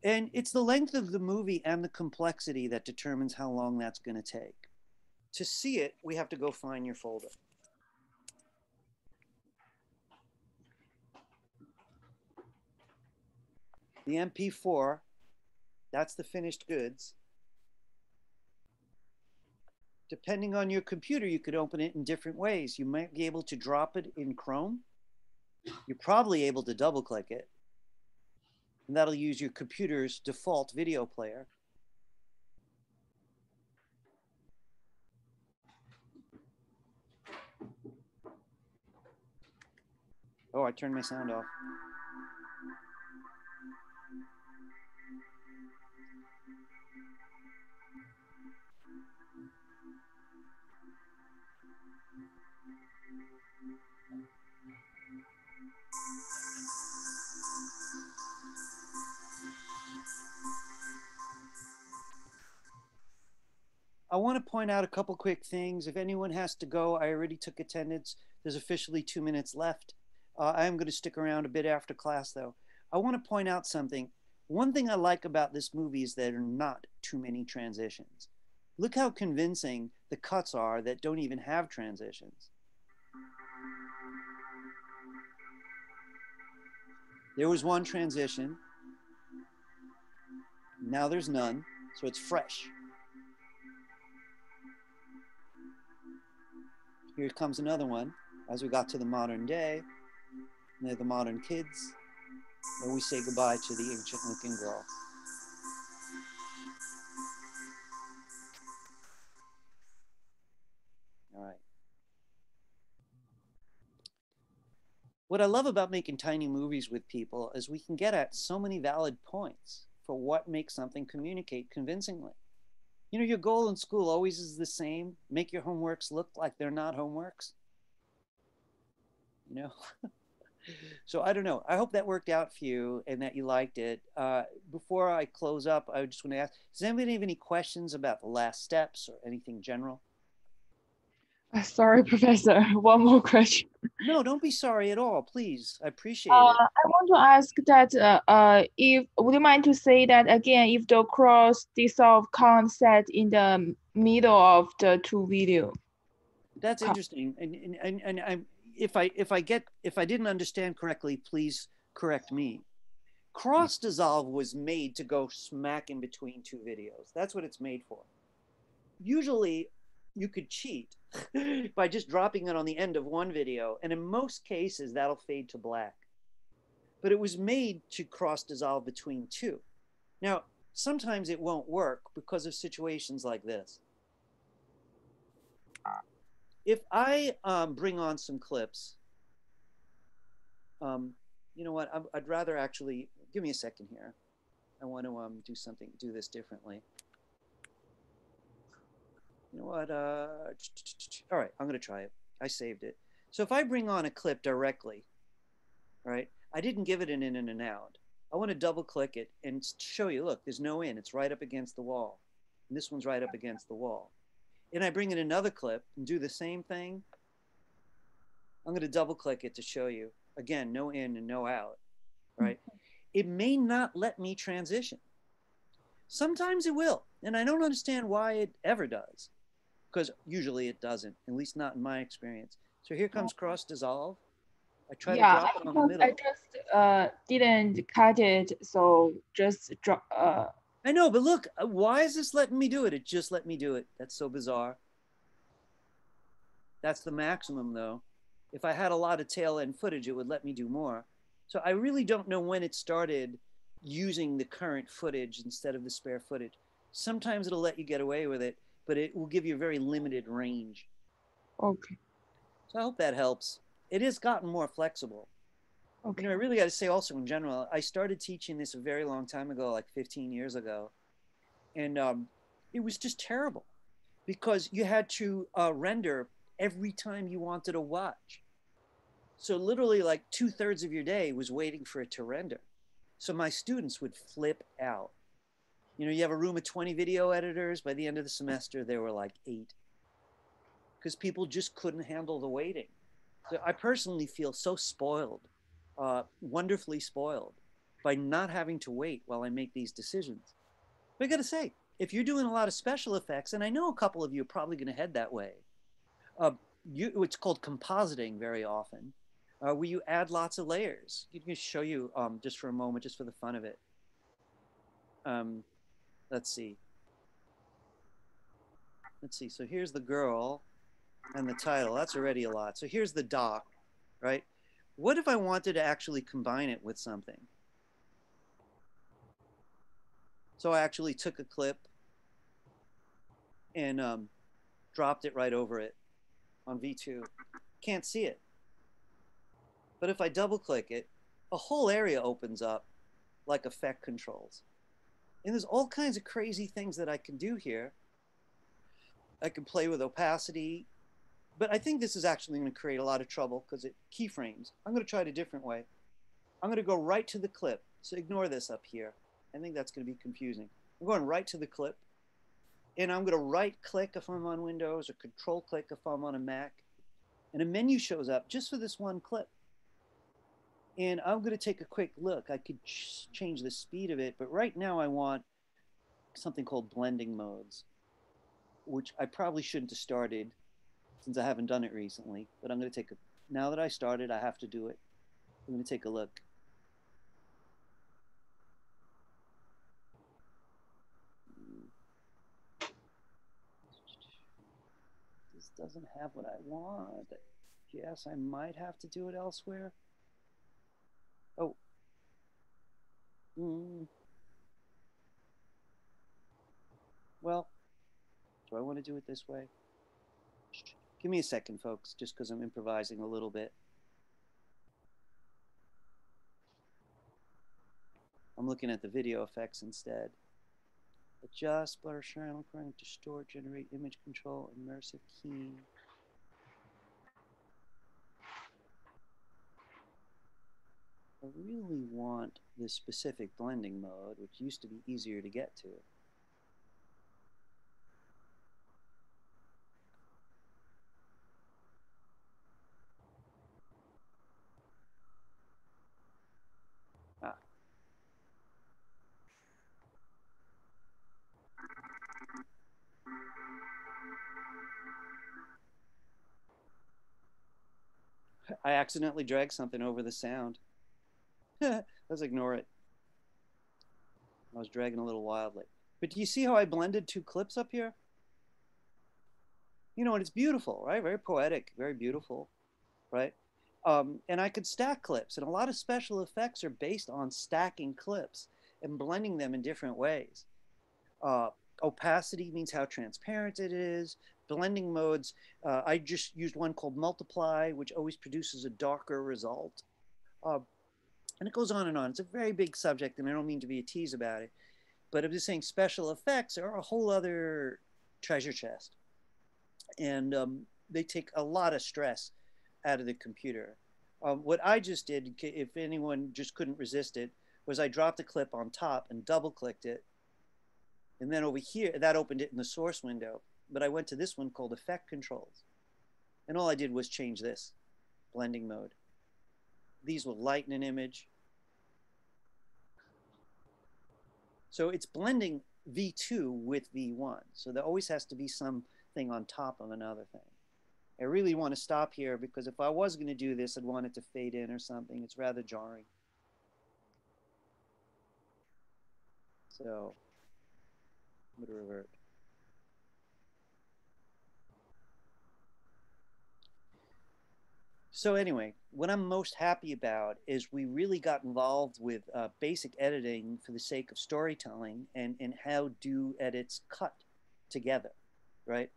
And it's the length of the movie and the complexity that determines how long that's going to take. To see it, we have to go find your folder. The MP4, that's the finished goods. Depending on your computer, you could open it in different ways. You might be able to drop it in Chrome. You're probably able to double click it. And that'll use your computer's default video player. Oh, I turned my sound off. I want to point out a couple quick things. If anyone has to go, I already took attendance. There's officially 2 minutes left. I am going to stick around a bit after class, though. I want to point out something. One thing I like about this movie is there are not too many transitions. Look how convincing the cuts are that don't even have transitions. There was one transition. Now there's none, so it's fresh. Here comes another one as we got to the modern day. And they're the modern kids. And we say goodbye to the ancient looking girl. All right. What I love about making tiny movies with people is we can get at so many valid points for what makes something communicate convincingly. You know, your goal in school always is the same. Make your homeworks look like they're not homeworks. You know? So I don't know. I hope that worked out for you and that you liked it. Before I close up, I just want to ask, does anybody have any questions about the last steps or anything general? Sorry, Professor. One more question. No, don't be sorry at all. Please. I appreciate it. I want to ask that if would you mind to say that again, if the cross dissolve can't set in the middle of the two video? That's interesting. And I, if I didn't understand correctly, please correct me. Cross dissolve was made to go smack in between two videos. That's what it's made for. Usually you could cheat by just dropping it on the end of one video. And in most cases, that'll fade to black. But it was made to cross dissolve between two. Now, sometimes it won't work because of situations like this. If I bring on some clips, you know what, I'd rather actually, give me a second here. I want to do this differently. You know what, all right, I'm gonna try it. I saved it. So if I bring on a clip directly, all right, I didn't give it an in and an out. I want to double click it and show you, look, there's no in, it's right up against the wall. And this one's right up against the wall. And I bring in another clip and do the same thing. I'm going to double click it to show you. Again, no in and no out, right? It may not let me transition. Sometimes it will. And I don't understand why it ever does. Because usually it doesn't, at least not in my experience. So here comes cross dissolve. I try to drop it on the middle. I just didn't cut it, so just drop. I know, but look, why is this letting me do it? It just let me do it. That's so bizarre. That's the maximum, though. If I had a lot of tail end footage, it would let me do more. So I really don't know when it started using the current footage instead of the spare footage. Sometimes it'll let you get away with it, but it will give you a very limited range. Okay. So I hope that helps. It has gotten more flexible. Okay. You know, I really got to say also in general, I started teaching this a very long time ago, like 15 years ago. And it was just terrible because you had to render every time you wanted to watch. So literally like 2/3 of your day was waiting for it to render. So my students would flip out. You know, you have a room of 20 video editors. By the end of the semester, there were like 8 because people just couldn't handle the waiting. So I personally feel so spoiled, wonderfully spoiled by not having to wait while I make these decisions. But I got to say, if you're doing a lot of special effects, and I know a couple of you are probably going to head that way, it's called compositing very often, where you add lots of layers. You can show you just for a moment, just for the fun of it. Let's see. Let's see. So here's the girl and the title. That's already a lot. So here's the doc, right? What if I wanted to actually combine it with something? So I actually took a clip and dropped it right over it on V2. Can't see it. But if I double click it, a whole area opens up like effect controls. And there's all kinds of crazy things that I can do here. I can play with opacity, but I think this is actually going to create a lot of trouble because it keyframes. I'm going to try it a different way. I'm going to go right to the clip. So ignore this up here. I think that's going to be confusing. I'm going right to the clip. And I'm going to right click if I'm on Windows or control click if I'm on a Mac. And a menu shows up just for this one clip. And I'm going to take a quick look. I could change the speed of it, but right now I want something called blending modes, which I probably shouldn't have started since I haven't done it recently. But I'm going to take a, now that I started, I have to do it. I'm going to take a look. This doesn't have what I want. Yes, I might have to do it elsewhere. Oh. Well, do I want to do it this way? Give me a second, folks, just because I'm improvising a little bit. I'm looking at the video effects instead. Adjust, blur, channel, current, distort, generate image control, immersive keying. I really want this specific blending mode, which used to be easier to get to. Ah. I accidentally dragged something over the sound. Let's ignore it. I was dragging a little wildly. But do you see how I blended 2 clips up here? You know, and it's beautiful, right? Very poetic, very beautiful, right? And I could stack clips, and a lot of special effects are based on stacking clips and blending them in different ways. Opacity means how transparent it is. Blending modes, I just used one called multiply, which always produces a darker result. And it goes on and on. It's a very big subject, and I don't mean to be a tease about it. But I'm just saying special effects are a whole other treasure chest. And they take a lot of stress out of the computer. What I just did, if anyone just couldn't resist it, was I dropped a clip on top and double clicked it. And then over here, that opened it in the source window. But I went to this one called effect controls. And all I did was change this, blending mode. These will lighten an image. So it's blending V2 with V1. So there always has to be something on top of another thing. I really want to stop here because if I was going to do this, I'd want it to fade in or something. It's rather jarring. So I'm going to revert. So anyway, what I'm most happy about is we really got involved with basic editing for the sake of storytelling and how do edits cut together, right?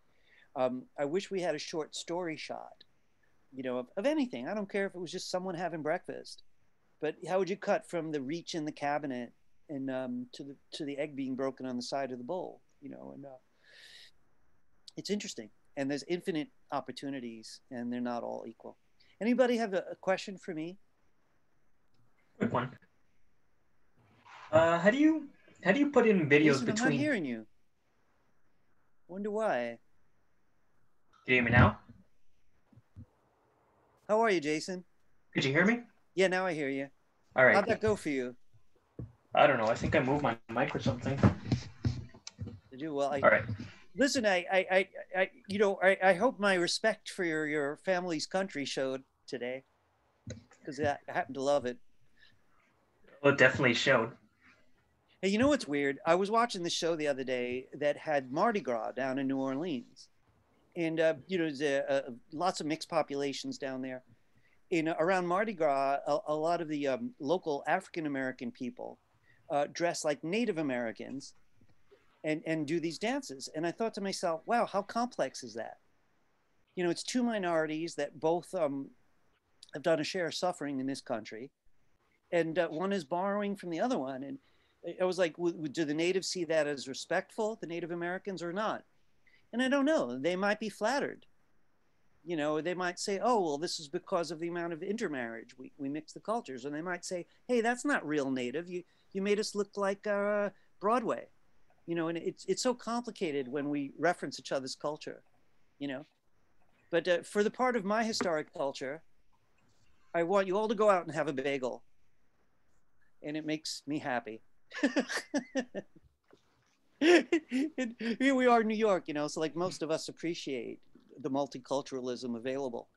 I wish we had a short story shot, you know, of anything. I don't care if it was just someone having breakfast But how would you cut from the reach in the cabinet and to the egg being broken on the side of the bowl? You know, and it's interesting. And there's infinite opportunities, and they're not all equal. Anybody have a question for me? Quick one. How do you put in videos Jason, I'm not between? hearing you. Wonder why. Can you hear me now? How are you, Jason? Could you hear me? Yeah, now I hear you. All right. How'd that go for you? I don't know. I think I moved my mic or something. Did you? Well, All right. listen, you know, I hope my respect for your family's country showed today, because I happen to love it. Well, it definitely showed. Hey, you know what's weird? I was watching this show the other day that had Mardi Gras down in New Orleans, and you know, there's lots of mixed populations down there. Around Mardi Gras, a lot of the local African American people dress like Native Americans and do these dances. And I thought to myself, wow, how complex is that? You know, it's two minorities that both have done a share of suffering in this country, and one is borrowing from the other one. And I was like, do the natives see that as respectful, the Native Americans, or not? And I don't know. They might be flattered. You know, they might say, oh, well, this is because of the amount of intermarriage. We mix the cultures. And they might say, hey, that's not real Native. You made us look like Broadway. You know, and it's so complicated when we reference each other's culture, you know. But for the part of my historic culture, I want you all to go out and have a bagel. And it makes me happy. And here we are in New York, you know, so like most of us appreciate the multiculturalism available.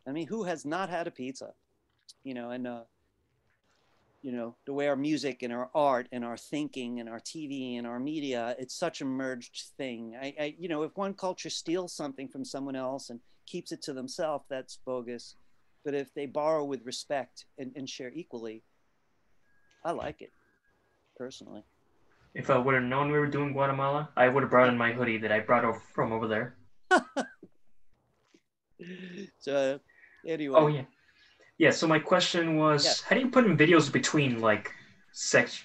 I mean, who has not had a pizza? You know, and you know, the way our music and our art and our thinking and our TV and our media, it's such a merged thing. You know, if one culture steals something from someone else and keeps it to themselves, that's bogus. But if they borrow with respect and share equally, I like it, personally. If I would have known we were doing Guatemala, I would have brought in my hoodie that I brought over from over there. So, anyway. Oh yeah, yeah. So my question was, Yeah. how do you put in videos between like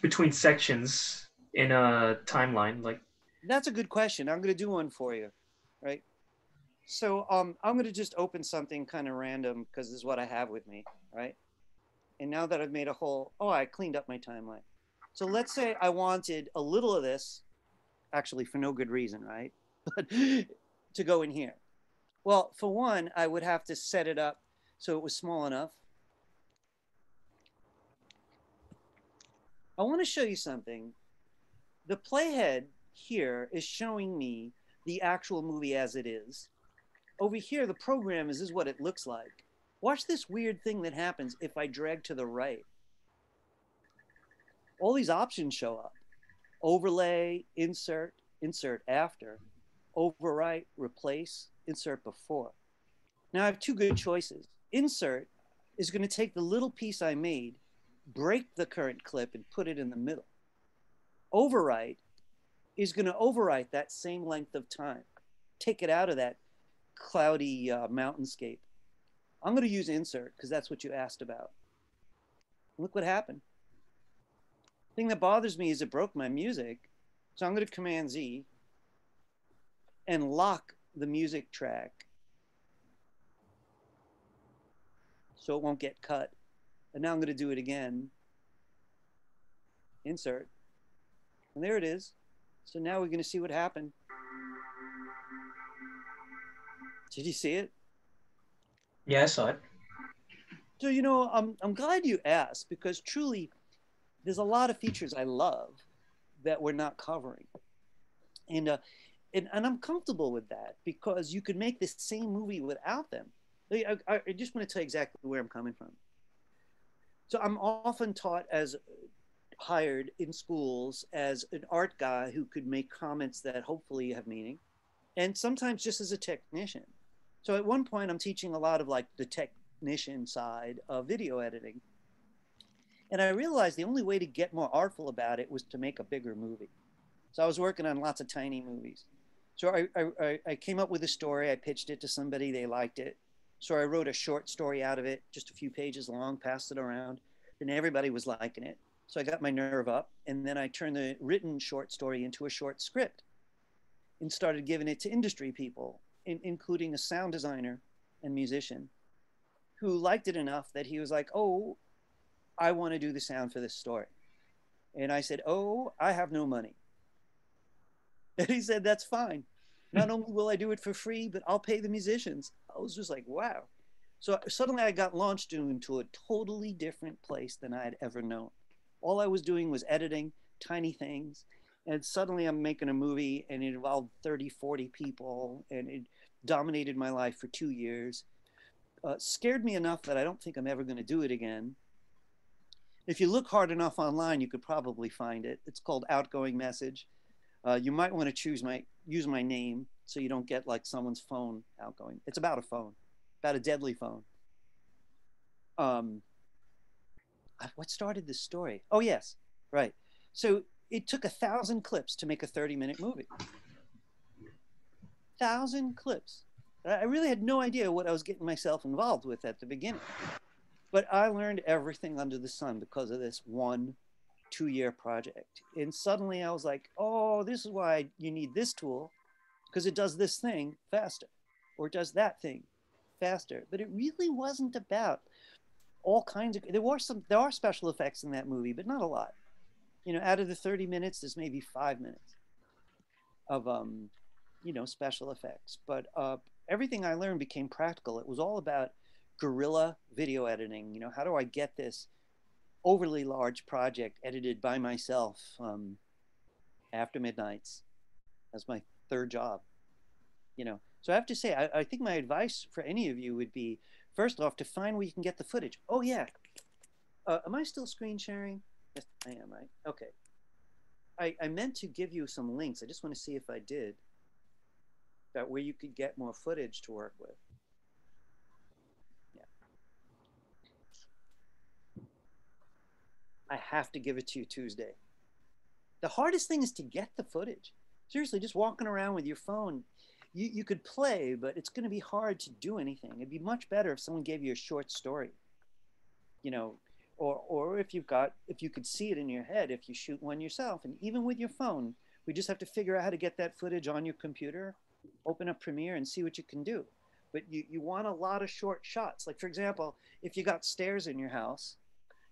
between sections in a timeline? Like, That's a good question. I'm going to do one for you, right? So I'm going to just open something kind of random because this is what I have with me, right? And now that I've made a whole, oh, I cleaned up my timeline. So let's say I wanted a little of this, actually for no good reason, right? But to go in here. Well, for one, I would have to set it up so it was small enough. I want to show you something. The playhead here is showing me the actual movie as it is. Over here, the program is what it looks like. Watch this weird thing that happens if I drag to the right. All these options show up. Overlay, insert, insert after, overwrite, replace, insert before. Now I have two good choices. Insert is going to take the little piece I made, break the current clip, and put it in the middle. Overwrite is going to overwrite that same length of time, take it out of that cloudy mountainscape. I'm going to use insert because that's what you asked about. Look what happened. The thing that bothers me is it broke my music. So I'm going to Command Z and lock the music track so it won't get cut. And now I'm going to do it again. Insert. And there it is. So now we're going to see what happened. Did you see it? yeah, I saw it. So, you know, I'm glad you asked because truly there's a lot of features I love that we're not covering. And I'm comfortable with that because you could make this same movie without them. I just want to tell you exactly where I'm coming from. So I'm often taught as hired in schools as an art guy who could make comments that hopefully have meaning, and sometimes just as a technician. So at one point I'm teaching a lot of like the technician side of video editing. And I realized the only way to get more artful about it was to make a bigger movie. So I was working on lots of tiny movies. So I came up with a story, I pitched it to somebody, they liked it. So I wrote a short story out of it, just a few pages long, passed it around. and everybody was liking it. So I got my nerve up, and then I turned the written short story into a short script and started giving it to industry people, including a sound designer and musician who liked it enough that he was like, oh, I want to do the sound for this story. And I said, oh, I have no money. And he said, that's fine. Not only will I do it for free, but I'll pay the musicians. I was just like, wow. So suddenly I got launched into a totally different place than I had ever known. All I was doing was editing tiny things. And suddenly I'm making a movie, and it involved 30, 40 people, and it dominated my life for 2 years. Scared me enough that I don't think I'm ever going to do it again. If you look hard enough online, you could probably find it. It's called Outgoing Message. You might want to use my name so you don't get like someone's phone outgoing. It's about a phone, about a deadly phone. What started this story? Oh yes, right. So it took 1,000 clips to make a 30-minute movie. 1,000 clips. I really had no idea what I was getting myself involved with at the beginning. But I learned everything under the sun because of this 1-2-year project. And suddenly I was like, oh, this is why you need this tool, because it does this thing faster, or it does that thing faster. But it really wasn't about all kinds of, there are special effects in that movie, but not a lot. You know, out of the 30 minutes, there's maybe 5 minutes of, you know, special effects. But everything I learned became practical. It was all about guerrilla video editing. You know, how do I get this overly large project edited by myself after midnights as my third job? You know, so I have to say, I think my advice for any of you would be, first off, to find where you can get the footage. Oh yeah, am I still screen sharing? Yes, I am, right? Okay. I meant to give you some links. I just want to see if I did, about where you could get more footage to work with. Yeah. I have to give it to you Tuesday. The hardest thing is to get the footage. Seriously, just walking around with your phone, you could play, but it's going to be hard to do anything. It'd be much better if someone gave you a short story, you know, or if you could see it in your head, if you shoot one yourself. And even with your phone, we just have to figure out how to get that footage on your computer, open up Premiere and see what you can do. But you want a lot of short shots. Like, for example, if you got stairs in your house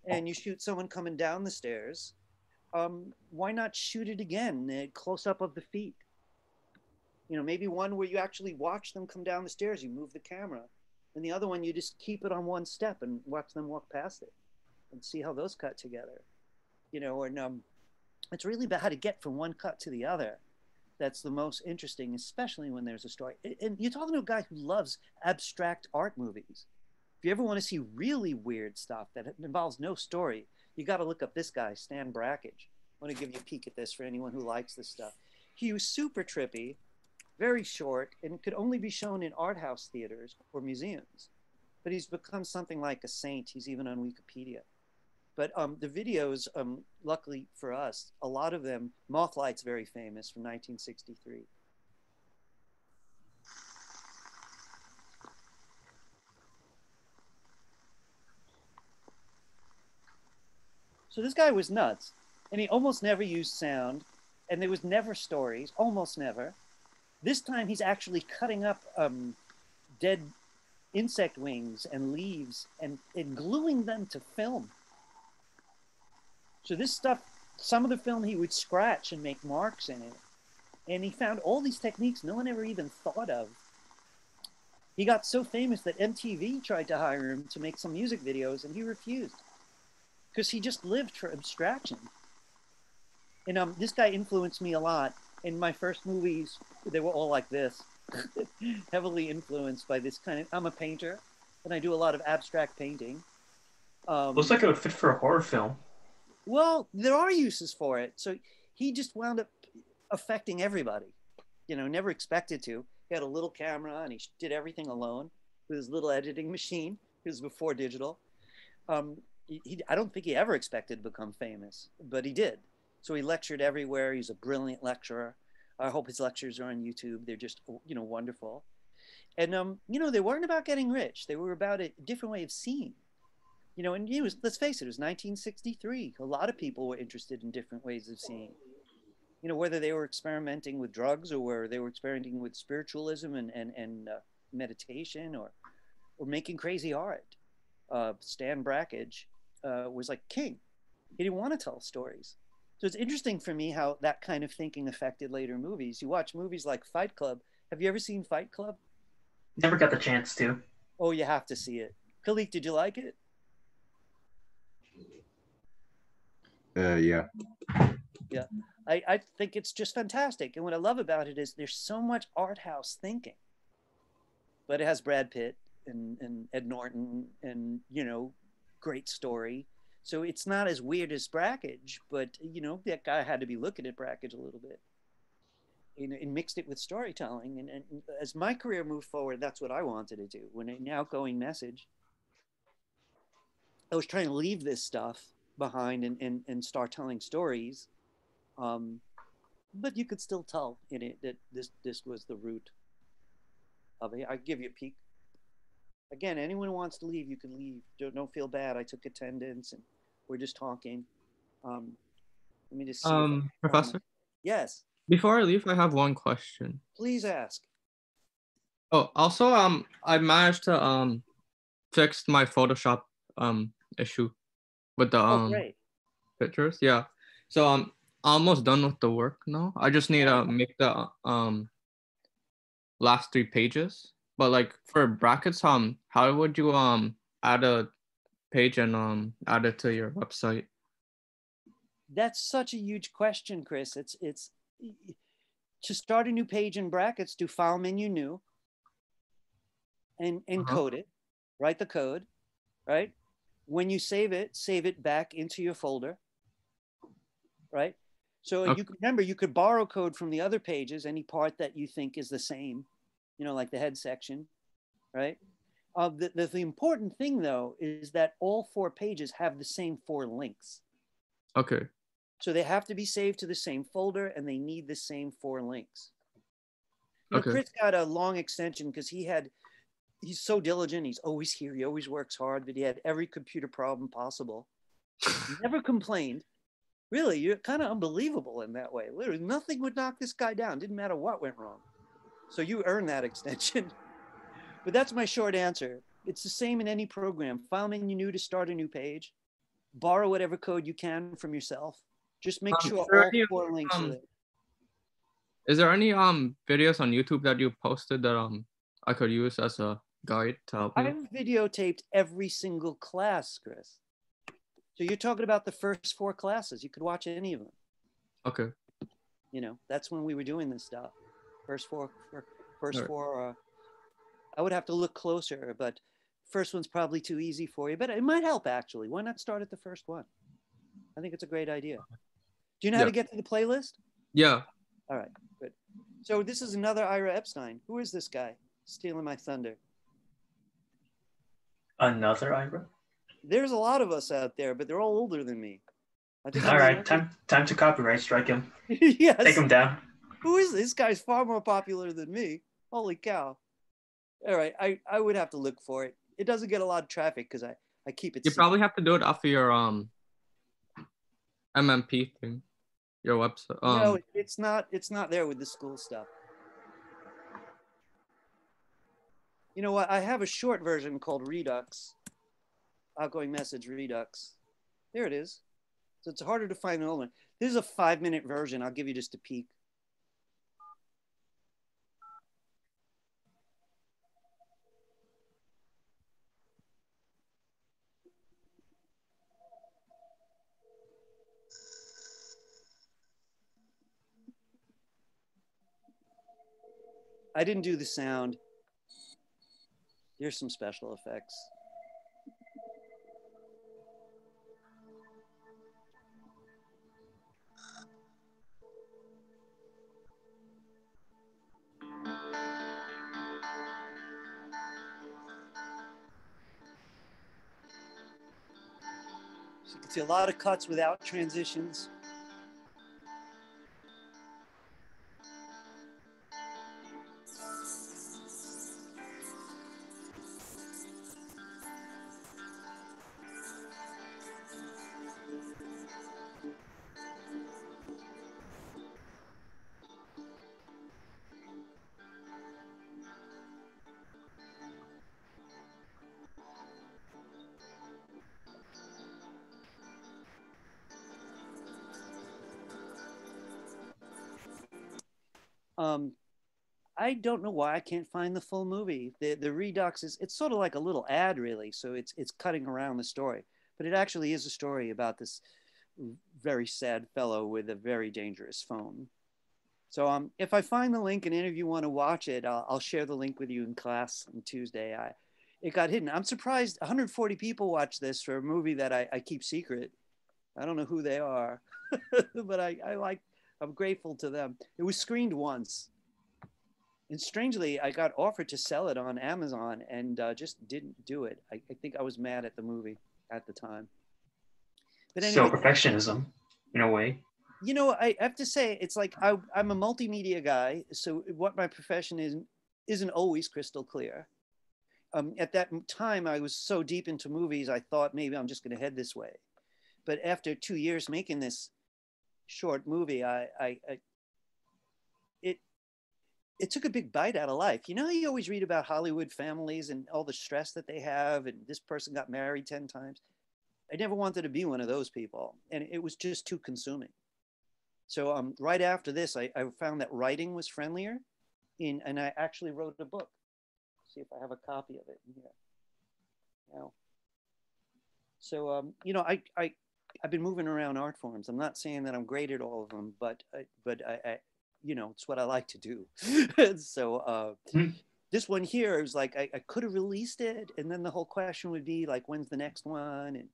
and you shoot someone coming down the stairs, why not shoot it again, close up of the feet? You know, maybe one where you actually watch them come down the stairs, you move the camera, and the other one, you just keep it on one step and watch them walk past it and see how those cut together. You know, and it's really about how to get from one cut to the other. That's the most interesting, especially when there's a story. And you're talking to a guy who loves abstract art movies. If you ever want to see really weird stuff that involves no story, you got to look up this guy, Stan Brakhage. I want to give you a peek at this for anyone who likes this stuff. He was super trippy, very short, and could only be shown in art house theaters or museums. But he's become something like a saint. He's even on Wikipedia. But the videos, luckily for us, a lot of them, Mothlight's very famous from 1963. So this guy was nuts, and he almost never used sound, and there was never stories, almost never. This time he's actually cutting up dead insect wings and leaves and gluing them to film. So this stuff, some of the film he would scratch and make marks in it. And he found all these techniques no one ever even thought of. He got so famous that MTV tried to hire him to make some music videos, and he refused, because he just lived for abstraction. And this guy influenced me a lot. In my first movies, they were all like this, heavily influenced by this kind of, I'm a painter, and I do a lot of abstract painting. Looks like it would fit for a horror film. Well, there are uses for it. So he just wound up affecting everybody, you know, never expected to. He had a little camera and he did everything alone with his little editing machine. It was before digital. I don't think he ever expected to become famous, but he did. So he lectured everywhere. He's a brilliant lecturer. I hope his lectures are on YouTube. They're just, you know, wonderful. And, you know, they weren't about getting rich. They were about a different way of seeing. You know, and let's face it, it was 1963. A lot of people were interested in different ways of seeing. You know, whether they were experimenting with drugs or whether they were experimenting with spiritualism and meditation or making crazy art. Stan Brakhage was like king. He didn't want to tell stories. So it's interesting for me how that kind of thinking affected later movies. You watch movies like Fight Club. Have you ever seen Fight Club? Never got the chance to. Oh, you have to see it. Khalid, did you like it? Yeah. Yeah. I think it's just fantastic. And what I love about it is there's so much art house thinking. But it has Brad Pitt and Ed Norton and, you know, great story. So it's not as weird as Brakhage, but, you know, that guy had to be looking at Brakhage a little bit. And mixed it with storytelling. And as my career moved forward, that's what I wanted to do. When an outgoing message, I was trying to leave this stuff behind and start telling stories. But you could still tell in it that this was the root of it. I give you a peek. Again, anyone who wants to leave, you can leave. Don't feel bad. I took attendance and we're just talking. Let me just see. Professor? Yes. Before I leave, I have one question. Please ask. Oh, also, I managed to fix my Photoshop issue with the great. pictures. Yeah. So I'm almost done with the work now. I just need to make the last 3 pages. But like for brackets, how would you add a page and add it to your website? That's such a huge question, Chris. It's to start a new page in brackets, do file menu new and encode it, write the code, right? When you save it back into your folder, right? So you can remember, you could borrow code from the other pages, any part that you think is the same, you know, like the head section, right? The important thing though, is that all 4 pages have the same 4 links. Okay. So they have to be saved to the same folder and they need the same 4 links. You know, Chris got a long extension because he's so diligent. He's always here. He always works hard, but he had every computer problem possible. Never complained. Really, you're kind of unbelievable in that way. Literally, nothing would knock this guy down. Didn't matter what went wrong. So you earned that extension. But that's my short answer. It's the same in any program. File menu new to start a new page. Borrow whatever code you can from yourself. Just make sure all 4 links are there. Is there any videos on YouTube that you posted that I could use as a guide to help me? I've videotaped every single class, Chris. So you're talking about the first 4 classes. You could watch any of them. Okay. You know, that's when we were doing this stuff. First four. I would have to look closer, but first one's probably too easy for you. But it might help actually. Why not start at the first one? I think it's a great idea. Do you know how to get to the playlist? Yeah. All right, good. So this is another Ira Epstein. Who is this guy stealing my thunder? Another Ira? There's a lot of us out there, but they're all older than me. All right, time to copyright strike him. Yes. Take him down. Who is this? This guy's far more popular than me. Holy cow. All right, I would have to look for it. It doesn't get a lot of traffic because I keep it. You probably have to do it off of your MMP thing, your website. No, it's not there with the school stuff. You know what? I have a short version called Redux. Outgoing message Redux. There it is. So it's harder to find an old one. This is a 5-minute version. I'll give you just a peek. I didn't do the sound. Here's some special effects. So you can see a lot of cuts without transitions. I don't know why I can't find the full movie. The Redux it's sort of like a little ad, really. So it's cutting around the story, but it actually is a story about this very sad fellow with a very dangerous phone. So if I find the link and any of you want to watch it, I'll share the link with you in class on Tuesday. It got hidden. I'm surprised 140 people watched this for a movie that I keep secret. I don't know who they are, but I'm grateful to them. It was screened once. And strangely, I got offered to sell it on Amazon and just didn't do it. I think I was mad at the movie at the time. But anyway, So perfectionism, in a way. You know, I have to say, it's like I'm a multimedia guy. So what my profession isn't always crystal clear. At that time, I was so deep into movies, I thought maybe I'm just going to head this way. But after 2 years making this short movie, it took a big bite out of life. You know, you always read about Hollywood families and all the stress that they have, and this person got married 10 times. I never wanted to be one of those people, and it was just too consuming. So right after this, I found that writing was friendlier, and I actually wrote a book. Let's see if I have a copy of it in here. Now, so you know, I've been moving around art forms. I'm not saying that I'm great at all of them, but I you know, it's what I like to do. So this one here, it was like, I could have released it. And then the whole question would be like, when's the next one? And,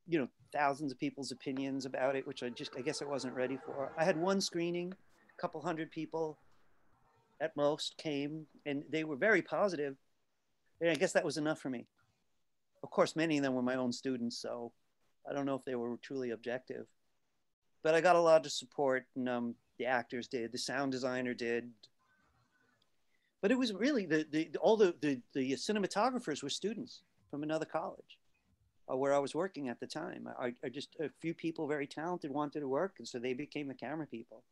you know, thousands of people's opinions about it, which I guess I wasn't ready for. I had one screening, a couple hundred people at most came, and they were very positive. And I guess that was enough for me. Of course, many of them were my own students, so I don't know if they were truly objective. But I got a lot of support, and the actors did, the sound designer did. But it was really all the cinematographers were students from another college where I was working at the time. I just, a few people very talented wanted to work, and so they became the camera people.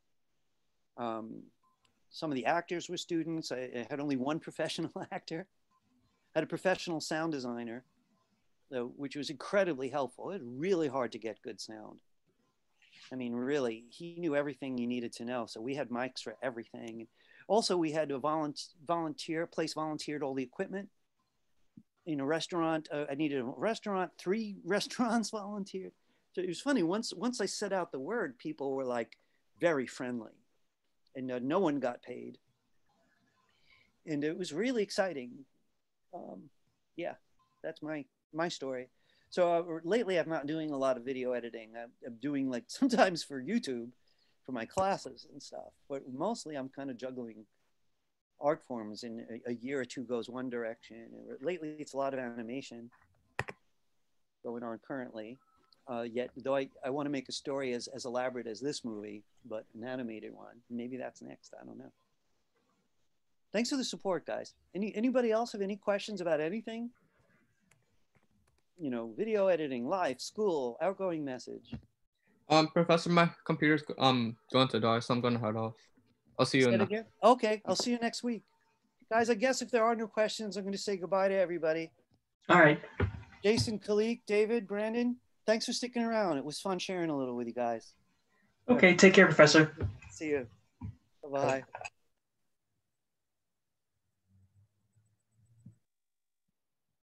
Some of the actors were students. I had only one professional actor. I had a professional sound designer, which was incredibly helpful. It was really hard to get good sound. I mean, really, he knew everything you needed to know. So we had mics for everything. Also, we had to volunteered all the equipment. In a restaurant, I needed a restaurant, 3 restaurants volunteered. So it was funny, once I set out the word, people were like very friendly, and no one got paid. And it was really exciting. Yeah, that's my story. So lately, I'm not doing a lot of video editing. I'm doing like sometimes for YouTube, for my classes and stuff. But mostly, I'm kind of juggling art forms. In a year or two goes one direction. And lately, it's a lot of animation going on currently. Yet, though I want to make a story as elaborate as this movie, but an animated one. Maybe that's next. I don't know. Thanks for the support, guys. Anybody else have any questions about anything? You know, video editing, life, school, outgoing message. Professor, my computer's going to die, so I'm gonna head off. I'll see you in the... Okay, I'll see you next week. Guys, I guess if there are no questions, I'm going to say goodbye to everybody. All right. Jason, Khalik, David, Brandon, thanks for sticking around. It was fun sharing a little with you guys. Okay, take care, Professor. See you. Bye-bye.